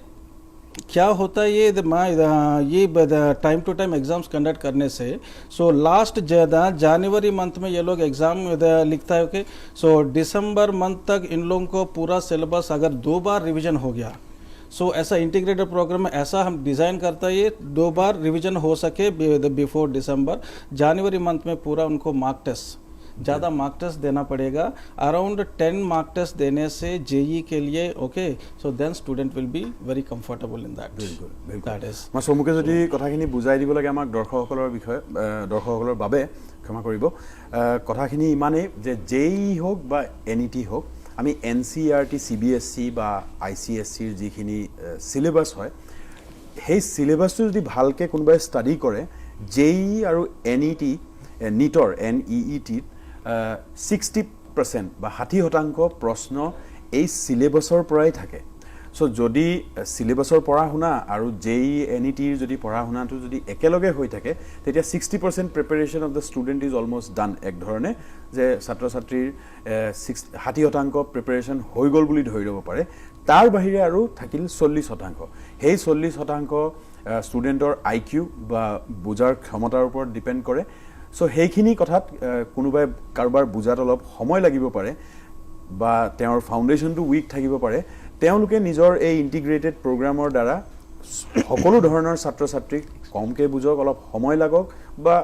क्या होता है, ये time to time exams conduct करने से, सो लास्ट जनवरी मंथ में ये लोग एग्जाम लिखता है, ओके। सो दिसंबर मंथ तक इन लोगों को पूरा सिलेबस अगर 2 बार रिवीजन हो गया, सो ऐसा इंटीग्रेटेड प्रोग्राम में ऐसा हम डिज़ाइन करता है, ये 2 बार रिवीजन हो सके बिफोर दिसंबर। जनवरी मंथ में पूरा उनको मार्क टेस्ट ज़्यादा मार्क टेस्ट देना पड़ेगा. अराउंड 10 मार्क टेस्ट देने से जेई के लिए okay, so then student will be very comfortable in that. That is মই চমুকে যদি কথাখিনি বুজাই দিব লাগে আমাক দৰ্শকসকলৰ বিষয়ে, দৰ্শকসকলৰ বাবে ক্ষমা কৰিব, কথাখিনি ইমানেই যে জেই হওক বা NET হওক, আমি NCERT CBSE বা ICSEৰ যিখিনি চিলেবাছ হয়, সেই চিলেবাছটো যদি ভালকৈ কোনোবাই ষ্টাডি কৰে, জেই আৰু NET নীটৰ NEETত 60% বা 60% প্ৰশ্ন এই চিলেবাছৰ পৰাই থাকে. সো যদি চিলেবাছৰ পঢ়া শুনা আৰু জেই NETৰ যদি পঢ়া শুনাটো যদি একেলগে হৈ থাকে, তেতিয়া 60% preparation of the student is almost done. এক ধৰণে যে ছাত্ৰ ছাত্ৰীৰ 60% প্ৰিপাৰেশ্যন হৈ গ'ল বুলি ধৰি ল'ব পাৰে. তাৰ বাহিৰে আৰু থাকিল 40%. সেই 40% ষ্টুডেণ্টৰ IQ বা বুজাৰ ক্ষমতাৰ ওপৰত ডিপেণ্ড কৰে. সো সেইখিনি কথাত কোনোবাই কাৰোবাৰ বুজাত অলপ সময় লাগিব পাৰে বা তেওঁৰ ফাউণ্ডেশ্যনটো উইক থাকিব পাৰে, তেওঁলোকে নিজৰ এই ইণ্টিগ্ৰেটেড প্ৰগ্ৰামৰ দ্বাৰা সকলো ধৰণৰ ছাত্ৰ ছাত্ৰীক কমকৈ বুজক, অলপ সময় লাগক বা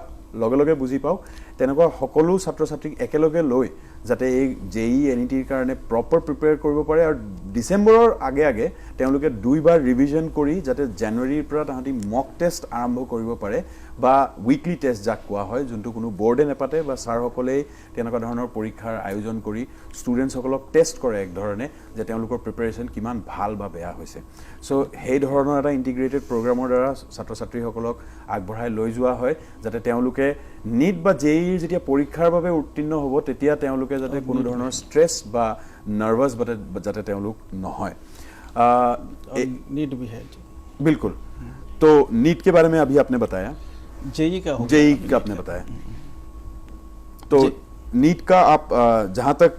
লগে লগে বুজি পাওক, তেনেকুৱা সকলো ছাত্ৰ ছাত্ৰীক একেলগে লৈ যাতে এই জেই NETৰ কাৰণে প্ৰপাৰ প্ৰিপেয়াৰ কৰিব পাৰে আৰু ডিচেম্বৰৰ আগে আগে তেওঁলোকে 2বাৰ ৰিভিজন কৰি যাতে জানুৱাৰীৰ পৰা তাহাঁতি মক টেষ্ট আৰম্ভ কৰিব পাৰে বা উইকলি টেষ্ট যাক কোৱা হয়, যোনটো কোনো বৰ্ডে নেপাতে বা ছাৰসকলেই তেনেকুৱা ধৰণৰ পৰীক্ষাৰ আয়োজন কৰি ষ্টুডেণ্টছসকলক টেষ্ট কৰে এক ধৰণে যে তেওঁলোকৰ প্ৰিপাৰেশ্যন কিমান ভাল বা বেয়া হৈছে. চ' সেই ধৰণৰ এটা ইণ্টিগ্ৰেটেড প্ৰগ্ৰামৰ দ্বাৰা ছাত্ৰ ছাত্ৰীসকলক আগবঢ়াই লৈ যোৱা হয় যাতে তেওঁলোকে নীট বা জেইৰ যেতিয়া পৰীক্ষাৰ বাবে উত্তীৰ্ণ হ'ব তেতিয়া তেওঁলোকে যাতে কোনো ধৰণৰ ষ্ট্ৰেছ বা নাৰ্ভাছ যাতে তেওঁলোক নহয়. नीट भी है. बिल्कुल. तो नीट के बारे में अभी आपने बताया, जेई का आपने बताया. तो नीट का आप जहाँ तक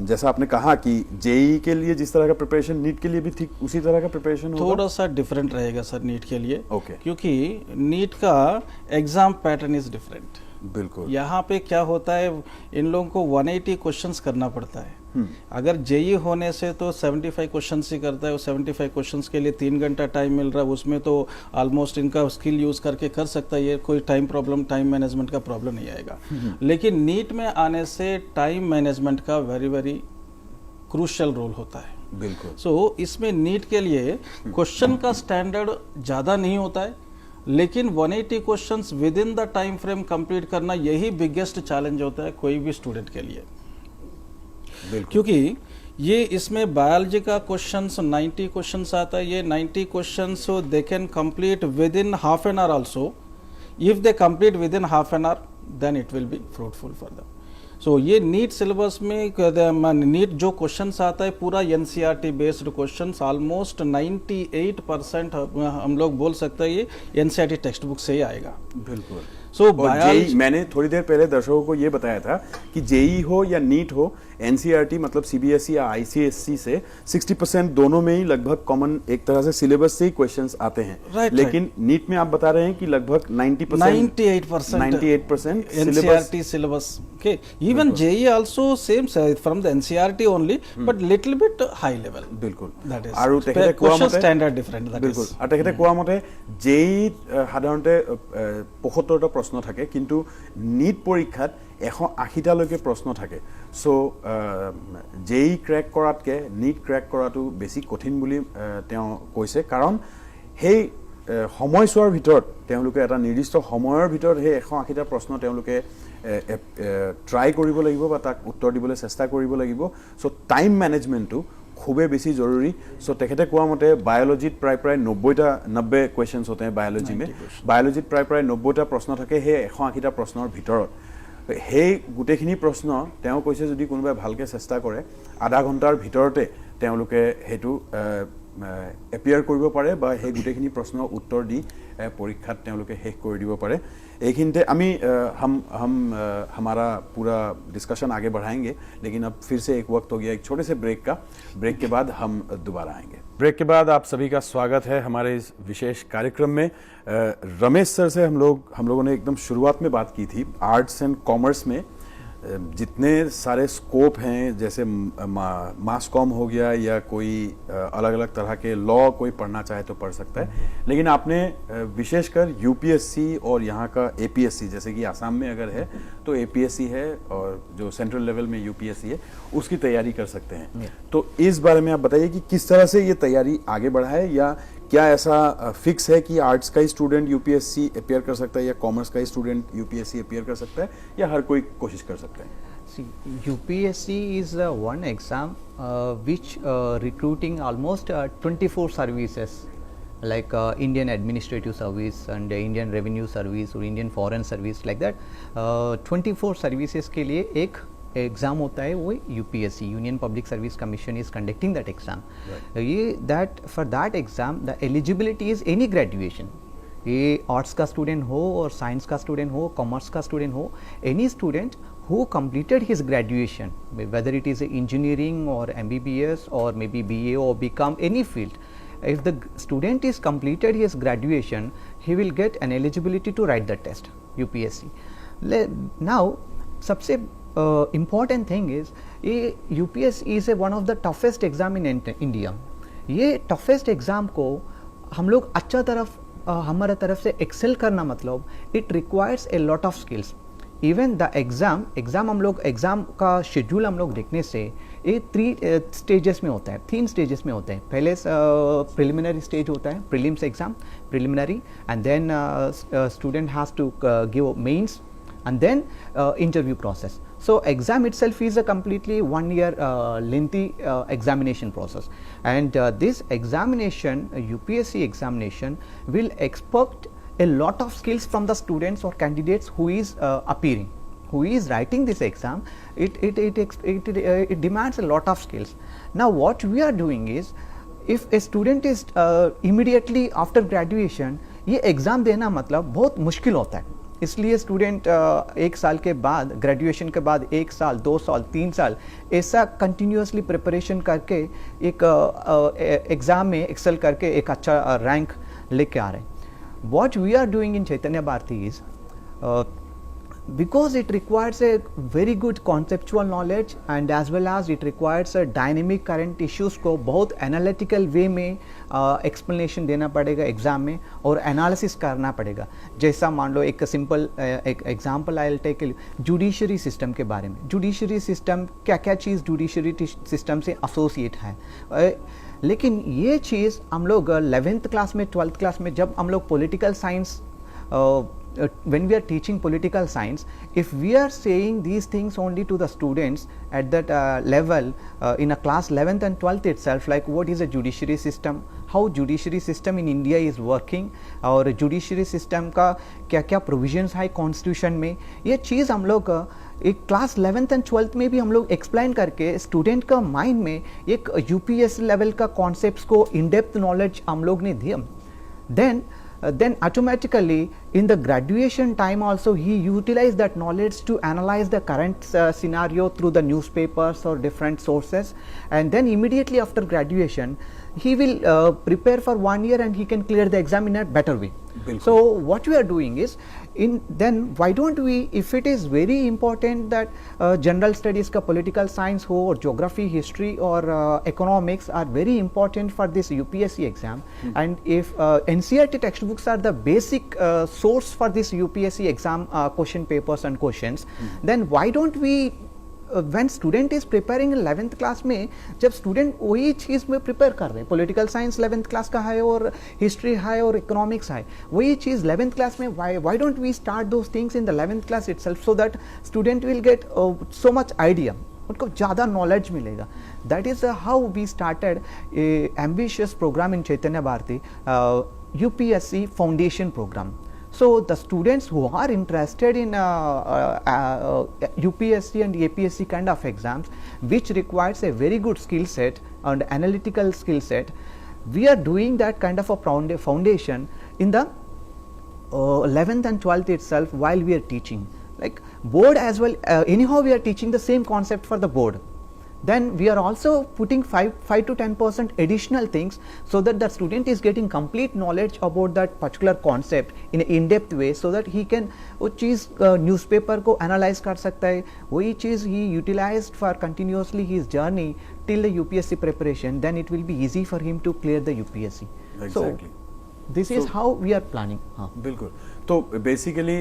जैसा आपने कहा कि जेई के लिए जिस तरह का प्रिपरेशन नीट के लिए भी ठीक उसी तरह का प्रिपरेशन होगा? थोड़ा सा डिफरेंट रहेगा सर नीट के लिए. ओके. क्योंकि नीट का एग्जाम पैटर्न इज डिफरेंट. बिल्कुल. यहाँ पे क्या होता है, इन लोगों को 180 क्वेश्चंस करना पड़ता है. अगर जेई होने से तो 75 क्वेश्चंस ही करता है. वो 75 क्वेश्चंस के लिए 3 घंटा टाइम मिल रहा है, उसमें तो ऑलमोस्ट इनका स्किल यूज करके कर सकता है. ये कोई टाइम प्रॉब्लम, टाइम मैनेजमेंट का प्रॉब्लम नहीं आएगा. लेकिन नीट में आने से टाइम मैनेजमेंट का वेरी वेरी क्रूशियल रोल होता है. बिल्कुल. सो इसमें नीट के लिए क्वेश्चन का स्टैंडर्ड ज़्यादा नहीं होता है, लेकिन 180 questions with in the time frame complete करना यही बिगेस्ट चैलेंज होता है कोई भी स्टूडेंट के लिए. क्योंकि ये इसमें बायोलॉजी का क्वेश्चंस 90 क्वेश्चंस आता है. ये 90 questions they can complete within half an hour also. If they complete within half an hour then it will be fruitful for them. So ये नीट सिलेबस में NEET जो questions आता है पूरा NCERT based questions almost 98% हम लोग बोल सकते हैं ये NCERT टेक्स्ट बुक से ही आएगा. बिल्कुल. सो जेई मैंने थोड़ी देर पहले दर्शकों को ये बताया था कि जेई हो या नीट हो, NCERT मतलब CBSE या ICSE से 60% दोनों में ही लगभग कॉमन एक तरह से सिलेबस से ही क्वेश्चंस आते हैं. लेकिन नीट में आप बता रहे हैं कि लगभग 98% NCERT syllabus. Okay, even JEE also same from the NCERT only, but little bit high level. बिल्कुल. That is. আৰু তেখেতে কোৱা মতে standard different. That बिल्कुल. is. আৰু তেখেতে কোৱা মতে JEE সাধাৰণতে 75টা প্ৰশ্ন থাকে, কিন্তু নীট পৰীক্ষাত 180টালৈকে প্ৰশ্ন থাকে. সো JEE ক্ৰেক কৰাতকৈ নীট ক্ৰেক কৰাটো বেছি কঠিন বুলি তেওঁ কৈছে, কাৰণ সেই সময়ছোৱাৰ ভিতৰত তেওঁলোকে এটা নিৰ্দিষ্ট সময়ৰ ভিতৰত সেই 180টা প্ৰশ্ন তেওঁলোকে ট্ৰাই কৰিব লাগিব বা তাক উত্তৰ দিবলৈ চেষ্টা কৰিব লাগিব. সো টাইম মেনেজমেণ্টটো খুবেই বেছি জৰুৰী. সো তেখেতে কোৱা মতে বায়োলজিত প্ৰায় 90 কুৱেশ্যনছ होते हैं बायोलॉजी में. বায়োলজিত প্ৰায় 90টা প্ৰশ্ন থাকে সেই 180টা প্ৰশ্নৰ ভিতৰত. সেই গোটেইখিনি প্ৰশ্ন তেওঁ কৈছে যদি কোনোবাই ভালকৈ চেষ্টা কৰে আধা ঘণ্টাৰ ভিতৰতে তেওঁলোকে সেইটো এপিয়াৰ কৰিব পাৰে বা সেই গোটেইখিনি প্ৰশ্নৰ উত্তৰ দি পৰীক্ষাত তেওঁলোকে শেষ কৰি দিব পাৰে. এইখিনিতে আমি हम हमारा पूरा डिस्कशन आगे बढ़ाएंगे, लेकिन अब फिर से एक वक्त हो गया एक छोटे से ब्रेक का. ब्रेक के बाद हम दोबारा आएंगे. ब्रेक के बाद आप सभी का स्वागत है हमारे इस विशेष कार्यक्रम में. रमेश सर से हम लोगों ने एकदम शुरुआत में बात की थी आर्ट्स एंड कॉमर्स में जितने सारे स्कोप हैं, जैसे मास कॉम हो गया या कोई अलग अलग तरह के लॉ कोई पढ़ना चाहे तो पढ़ सकता है, लेकिन आपने विशेषकर यूपीएससी और यहाँ का एपीएससी, जैसे कि आसाम में अगर है तो एपीएससी है और जो सेंट्रल लेवल में यूपीएससी है उसकी तैयारी कर सकते हैं। तो इस बारे में आप बताइए कि किस तरह से ये तैयारी आगे बढ़ा है, या क्या ऐसा फिक्स है कि आर्ट्स का ही स्टूडेंट यूपीएससी अपियर कर सकता है या कॉमर्स का ही स्टूडेंट यूपीएससी अपियर कर सकता है, या हर कोई कोशिश कर सकता है? See, UPSC is one exam which recruiting almost 24 services like Indian Administrative Service and Indian Revenue Service or Indian Foreign Service like that. 24 services के लिए एक एग्ज़ाम होता है, वो UPSC union public service commission is conducting that exam. ये that for that exam the eligibility is any graduation, ये arts का student हो और साइंस का स्टूडेंट हो, कॉमर्स का स्टूडेंट हो, any student who completed his graduation, whether it is engineering or MBBS or maybe BA or BCom, any field, if the student is completed his graduation, he will get an eligibility to write the test UPSC. Now सबसे important thing is ये UPSC is one of the toughest exam in India. ये toughest exam को हम लोग अच्छा तरफ हमारे तरफ से excel करना मतलब it requires a lot of skills. Even the exam हम लोग एग्ज़ाम का शेड्यूल हम लोग देखने से ये 3 स्टेजेस में होता है, 3 स्टेजेस में होते हैं। पहले प्रिलिमिनरी स्टेज होता है, prelims exam preliminary, and then student has to give mains and then interview process. So exam itself is a completely 1 year lengthy examination process, and this examination UPSC examination will expect a lot of skills from the students or candidates who is appearing, who is writing this exam. It demands a lot of skills. Now what we are doing is, if a student is immediately after graduation, ये exam देना मतलब बहुत मुश्किल होता है, इसलिए student 1 साल के बाद, ग्रेजुएशन के बाद 1 साल 2 साल 3 साल ऐसा कंटिन्यूसली प्रिपरेशन करके एक एग्ज़ाम में एक्सेल करके एक अच्छा रैंक लेके आ रहे हैं। What we are doing in Chaitanya Bharati is, because it requires a very good conceptual knowledge and as well as it requires a dynamic current issues को बहुत analytical way में explanation देना पड़ेगा एग्ज़ाम में और analysis करना पड़ेगा। जैसा मान लो एक simple एक example I'll take judiciary system के बारे में। judiciary system क्या क्या चीज़ judiciary system से associate है, लेकिन ये चीज़ हम लोग 11th क्लास में 12th क्लास में जब हम लोग political science when we are teaching political science, if we are saying these things only to the students at that level in a class 11th and 12th itself, like what is a judiciary system, how judiciary system in India is working, और judiciary system का क्या क्या provisions है constitution में, ये चीज़ हम लोग एक क्लास 11th एंड 12th में भी हम लोग एक्सप्लेन करके स्टूडेंट का माइंड में एक यूपीएससी लेवल का कॉन्सेप्ट्स को इन डेप्थ नॉलेज हम लोग ने दिया। then automatically in the graduation time also he utilized that knowledge to analyze the current scenario through the newspapers or different sources, and then immediately after graduation he will prepare for 1 year and he can clear the exam in a better way. So what we are doing is, then why don't we, if it is very important that general studies का political science हो और geography, history और economics are very important for this UPSC exam, and if NCERT textbooks are the basic source for this UPSC exam question papers and questions, then why don't we when student is preparing 11th class में, जब student वही चीज़ में prepare कर रहे हैं, political science 11th class का है और हिस्ट्री है और इकोनॉमिक्स है, वही चीज़ 11th क्लास में, why don't we start those things in the 11th class itself so that student will get so much idea, उनको ज़्यादा नॉलेज मिलेगा। That is how we started a ambitious program in Chaitanya Bharati, UPSC foundation program. So the students who are interested in UPSC and APSC kind of exams, which requires a very good skill set and analytical skill set, we are doing that kind of a foundation in the 11th and 12th itself while we are teaching. Like board as well, anyhow we are teaching the same concept for the board. then we are also putting 5 to 10% additional things so that the student is getting complete knowledge about that particular concept in an in-depth way, so that he can वो चीज़ newspaper को analyse कर सकता है, वही चीज़ ही utilised for continuously his journey till the UPSC preparation, then it will be easy for him to clear the UPSC. So this is how we are planning. हाँ बिल्कुल. तो बेसिकली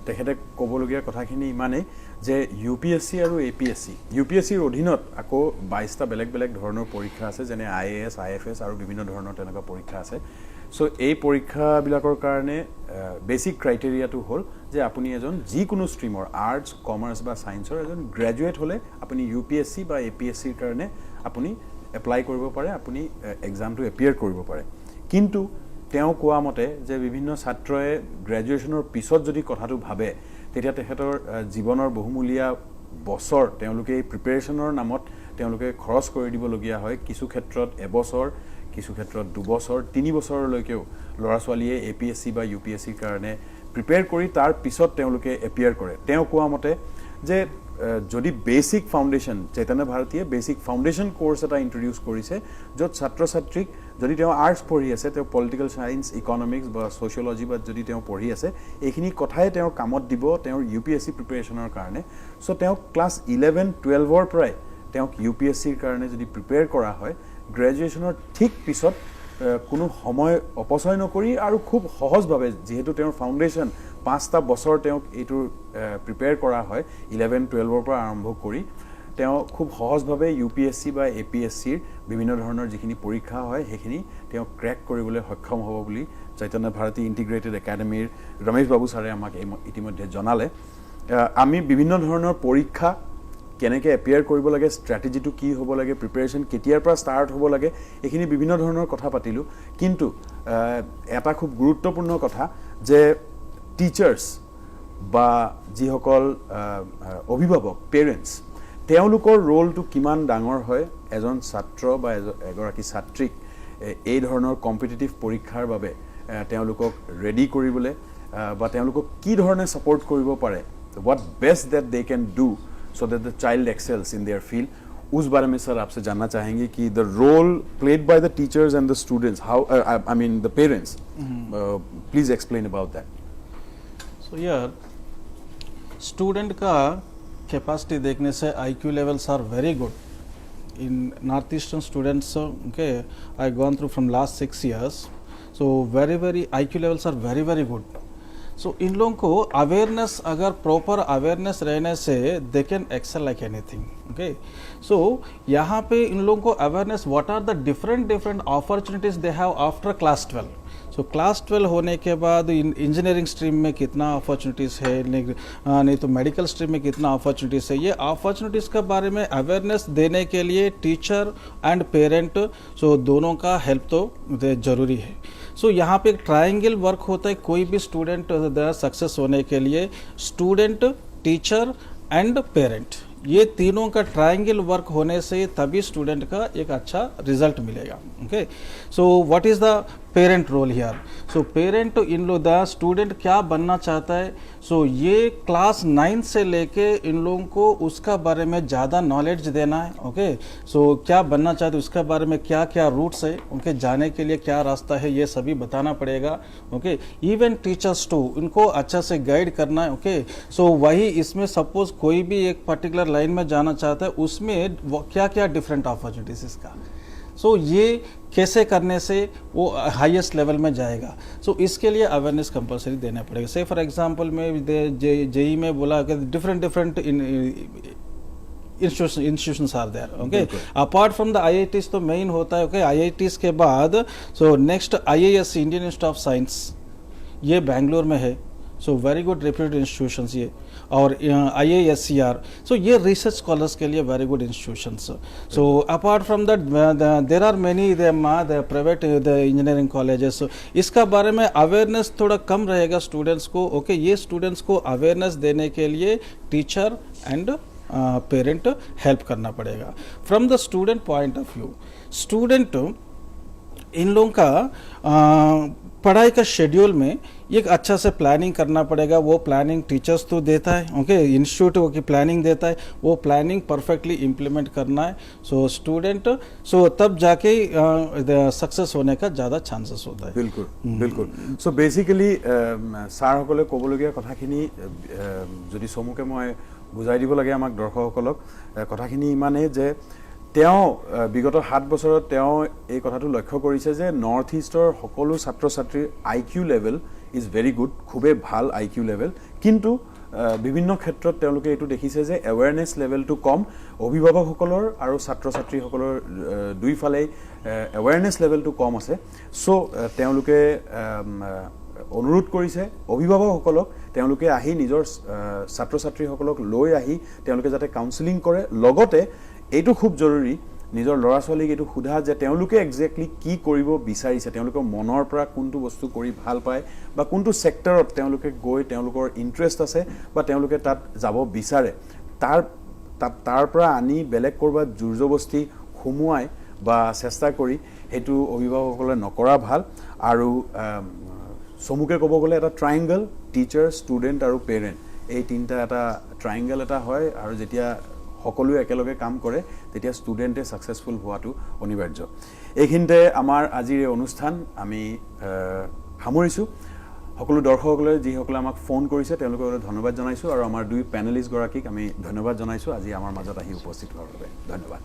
তেখেতে ক'বলগীয়া কথাখিনি ইমানেই যে ইউ পি এছ চি আৰু A P S C, U P S চিৰ অধীনত আকৌ 22টা বেলেগ বেলেগ ধৰণৰ পৰীক্ষা আছে, যেনে IAS, IFS আৰু বিভিন্ন ধৰণৰ তেনেকুৱা পৰীক্ষা আছে. চ' এই পৰীক্ষাবিলাকৰ কাৰণে বেচিক ক্ৰাইটেৰিয়াটো হ'ল যে আপুনি এজন যিকোনো ষ্ট্ৰীমৰ আৰ্টছ, কমাৰ্চ বা ছায়েন্সৰ এজন গ্ৰেজুৱেট হ'লে আপুনি ইউ পি এছ চি বা এ পি এছ চিৰ কাৰণে আপুনি এপ্লাই কৰিব পাৰে, আপুনি এক্সামটো এপিয়াৰ কৰিব পাৰে. কিন্তু তেওঁ কোৱা মতে যে বিভিন্ন ছাত্ৰই গ্ৰেজুৱেশ্যনৰ পিছত যদি কথাটো ভাবে, তেতিয়া তেখেতৰ জীৱনৰ বহুমূলীয়া বছৰ তেওঁলোকে এই প্ৰিপেৰেশ্যনৰ নামত তেওঁলোকে খৰচ কৰি দিবলগীয়া হয়. কিছু ক্ষেত্ৰত এবছৰ, কিছু ক্ষেত্ৰত 2 বছৰ, 3 বছৰলৈকেও ল'ৰা ছোৱালীয়ে এ পি এছ চি বা ইউ পি এছ চিৰ কাৰণে প্ৰিপেয়াৰ কৰি তাৰ পিছত তেওঁলোকে এপিয়াৰ কৰে. তেওঁ কোৱা মতে যে যদি বেচিক ফাউণ্ডেশ্যন, চৈতন্য ভাৰতীয়ে বেচিক ফাউণ্ডেশ্যন কোৰ্চ এটা ইণ্ট্ৰডিউচ কৰিছে, য'ত ছাত্ৰ ছাত্ৰীক যদি তেওঁ আৰ্টছ পঢ়ি আছে, তেওঁ পলিটিকেল ছায়েন্স, ইকনমিক্স বা ছ'চিয়লজি বা যদি তেওঁ পঢ়ি আছে, এইখিনি কথাই তেওঁৰ কামত দিব তেওঁৰ ইউ পি এছ চি প্ৰিপেৰেশ্যনৰ কাৰণে. চ' তেওঁক ক্লাছ 11-12ৰ পৰাই তেওঁক ইউ পি এছ চিৰ কাৰণে যদি প্ৰিপেয়াৰ কৰা হয়, গ্ৰেজুৱেশ্যনৰ ঠিক পিছত কোনো সময় অপচয় নকৰি আৰু খুব সহজভাৱে, যিহেতু তেওঁৰ ফাউণ্ডেশ্যন 5টা বছৰ তেওঁক এইটো প্ৰিপেয়াৰ কৰা হয় 11-12ৰ পৰা আৰম্ভ কৰি, তেওঁ খুব সহজভাৱে ইউ পি এছ চি বা এ পি এছ চিৰ বিভিন্ন ধৰণৰ যিখিনি পৰীক্ষা হয় সেইখিনি তেওঁ ক্ৰেক কৰিবলৈ সক্ষম হ'ব বুলি চৈতন্য ভাৰতী ইণ্টিগ্ৰেটেড একাডেমীৰ ৰমেশ বাবু ছাৰে আমাক ইতিমধ্যে জনালে. আমি বিভিন্ন ধৰণৰ পৰীক্ষা কেনেকৈ এপিয়াৰ কৰিব লাগে, ষ্ট্ৰেটেজিটো কি হ'ব লাগে, প্ৰিপেৰেশ্যন কেতিয়াৰ পৰা ষ্টাৰ্ট হ'ব লাগে, এইখিনি বিভিন্ন ধৰণৰ কথা পাতিলোঁ. কিন্তু এটা খুব গুৰুত্বপূৰ্ণ কথা যে টিচাৰ্ছ বা যিসকল অভিভাৱক, পেৰেণ্টছ, তেওঁলোকৰ ৰোলটো কিমান ডাঙৰ হয় এজন ছাত্ৰ বা এগৰাকী ছাত্ৰীক এই ধৰণৰ কম্পিটিটিভ পৰীক্ষাৰ বাবে তেওঁলোকক ৰেডি কৰিবলৈ বা তেওঁলোকক কি ধৰণে ছাপোৰ্ট কৰিব পাৰে, হোৱাট বেষ্ট দেট দে কেন do so that the child excels in their field. उस बारे में सर आपसे जानना चाहेंगे कि the role played by the teachers and the students, how I mean the parents, please explain about that. So here student का capacity देखने से IQ levels are very good in northeastern students. Okay, I gone through from last 6 years, so very IQ levels are very good. सो इन लोगों को awareness, अगर proper awareness रहने से they can excel like anything. Okay, so यहाँ पे इन लोगों को awareness, what are the different opportunities they have after class 12. सो क्लास 12 होने के बाद इंजीनियरिंग स्ट्रीम में कितना अपॉर्चुनिटीज़ है, नहीं तो मेडिकल स्ट्रीम में कितना अपॉर्चुनिटीज़ है, ये अपॉर्चुनिटीज़ के बारे में अवेयरनेस देने के लिए टीचर एंड पेरेंट, सो दोनों का हेल्प तो ज़रूरी है. सो यहाँ पे एक ट्रायंगल वर्क होता है कोई भी स्टूडेंट सक्सेस होने के लिए, स्टूडेंट, टीचर एंड पेरेंट, ये तीनों का ट्रायंगल वर्क होने से तभी स्टूडेंट का एक अच्छा रिजल्ट मिलेगा. Okay, so what is the parent role here. So parent, इन लोग द स्टूडेंट क्या बनना चाहता है, सो ये क्लास 9 से लेके इन लोगों को उसका बारे में ज़्यादा नॉलेज देना है. ओके, सो क्या बनना चाहते उसके बारे में क्या क्या रूट्स है, उनके जाने के लिए क्या रास्ता है, ये सभी बताना पड़ेगा. ओके, इवन टीचर्स टू, इनको अच्छा से गाइड करना है. ओके, सो वही इसमें सपोज कोई भी एक पर्टिकुलर लाइन में जाना चाहता है, उसमें क्या क्या डिफरेंट अपॉर्चुनिटीज इसका, सो ये कैसे करने से वो हाईएस्ट लेवल में जाएगा. सो इसके लिए अवेयरनेस कंपलसरी देना पड़ेगा. से फॉर एग्जांपल में जेई में बोला कि different institutions are there. Okay, apart from the IITs तो मेन होता है. ओके, IITs के बाद so next IISc, Indian institute of science, ये बेंगलोर में है. So very good reputed institutions ये, और IIScR, सो ये रिसर्च स्कॉलर्स के लिए very good institutions. So apart from that there are many private engineering colleges. इसका बारे में अवेयरनेस थोड़ा कम रहेगा स्टूडेंट्स को. ओके, ये स्टूडेंट्स को अवेयरनेस देने के लिए टीचर एंड पेरेंट हेल्प करना पड़ेगा. From the student point of view, student in लोगों का पढ़ाई का शेड्यूल में एक अच्छा से प्लानिंग करना पड़ेगा। वो प्लानिंग टीचर्स तो देता है, ओके, इंस्टीट्यूट की प्लानिंग देता है, वो प्लानिंग परफेक्टली इम्प्लीमेंट करना है। सो स्टूडेंट तब जाके सक्सेस होने का ज़्यादा चांसेस होता है। बिल्कुल बिल्कुल। सो बेसिकली ছাৰসকলে ক'বলগীয়া কথাখিনি যদি চমুকে মই বুজাই দিব লাগে আমাক দৰ্শকসকলক, কথাখিনি ইমানেই যে তেওঁ বিগত 7 বছৰত তেওঁ এই কথাটো লক্ষ্য কৰিছে যে নৰ্থ ইষ্টৰ সকলো ছাত্ৰ ছাত্ৰীৰ IQ level is very good, খুবেই ভাল IQ লেভেল, কিন্তু বিভিন্ন ক্ষেত্ৰত তেওঁলোকে এইটো দেখিছে যে এৱেৰনেছ লেভেলটো কম, অভিভাৱকসকলৰ আৰু ছাত্ৰ ছাত্ৰীসকলৰ দুইফালেই এৱেৰনেছ লেভেলটো কম আছে। চ' তেওঁলোকে অনুৰোধ কৰিছে অভিভাৱকসকলক তেওঁলোকে আহি নিজৰ ছাত্ৰ ছাত্ৰীসকলক লৈ আহি তেওঁলোকে যাতে কাউন্সেলিং কৰে, লগতে এইটো খুব জৰুৰী নিজৰ ল'ৰা ছোৱালীক এইটো সোধা যে তেওঁলোকে একজেক্টলি কি কৰিব বিচাৰিছে, তেওঁলোকৰ মনৰ পৰা কোনটো বস্তু কৰি ভাল পায় বা কোনটো ছেক্টৰত তেওঁলোকে গৈ তেওঁলোকৰ ইণ্টাৰেষ্ট আছে বা তেওঁলোকে তাত যাব বিচাৰে, তাৰ পৰা আনি বেলেগ ক'ৰবাত জোৰ জবস্তি সোমোৱাই বা চেষ্টা কৰি সেইটো অভিভাৱকসকলে নকৰা ভাল। আৰু চমুকে ক'ব গ'লে এটা ট্ৰাইংগল টিচাৰ ষ্টুডেণ্ট আৰু পেৰেণ্ট, এই তিনিটা এটা ট্ৰাইংগল এটা হয়, আৰু যেতিয়া সকলোৱে একেলগে কাম কৰে তেতিয়া ষ্টুডেণ্টে ছাকচেছফুল হোৱাটো অনিবাৰ্য। এইখিনিতে আমাৰ আজিৰ এই অনুষ্ঠান আমি সামৰিছোঁ। সকলো দৰ্শকসকলে যিসকলে আমাক ফোন কৰিছে তেওঁলোকক ধন্যবাদ জনাইছোঁ, আৰু আমাৰ দুই পেনেলিষ্টগৰাকীক আমি ধন্যবাদ জনাইছোঁ আজি আমাৰ মাজত আহি উপস্থিত হোৱাৰ বাবে। ধন্যবাদ।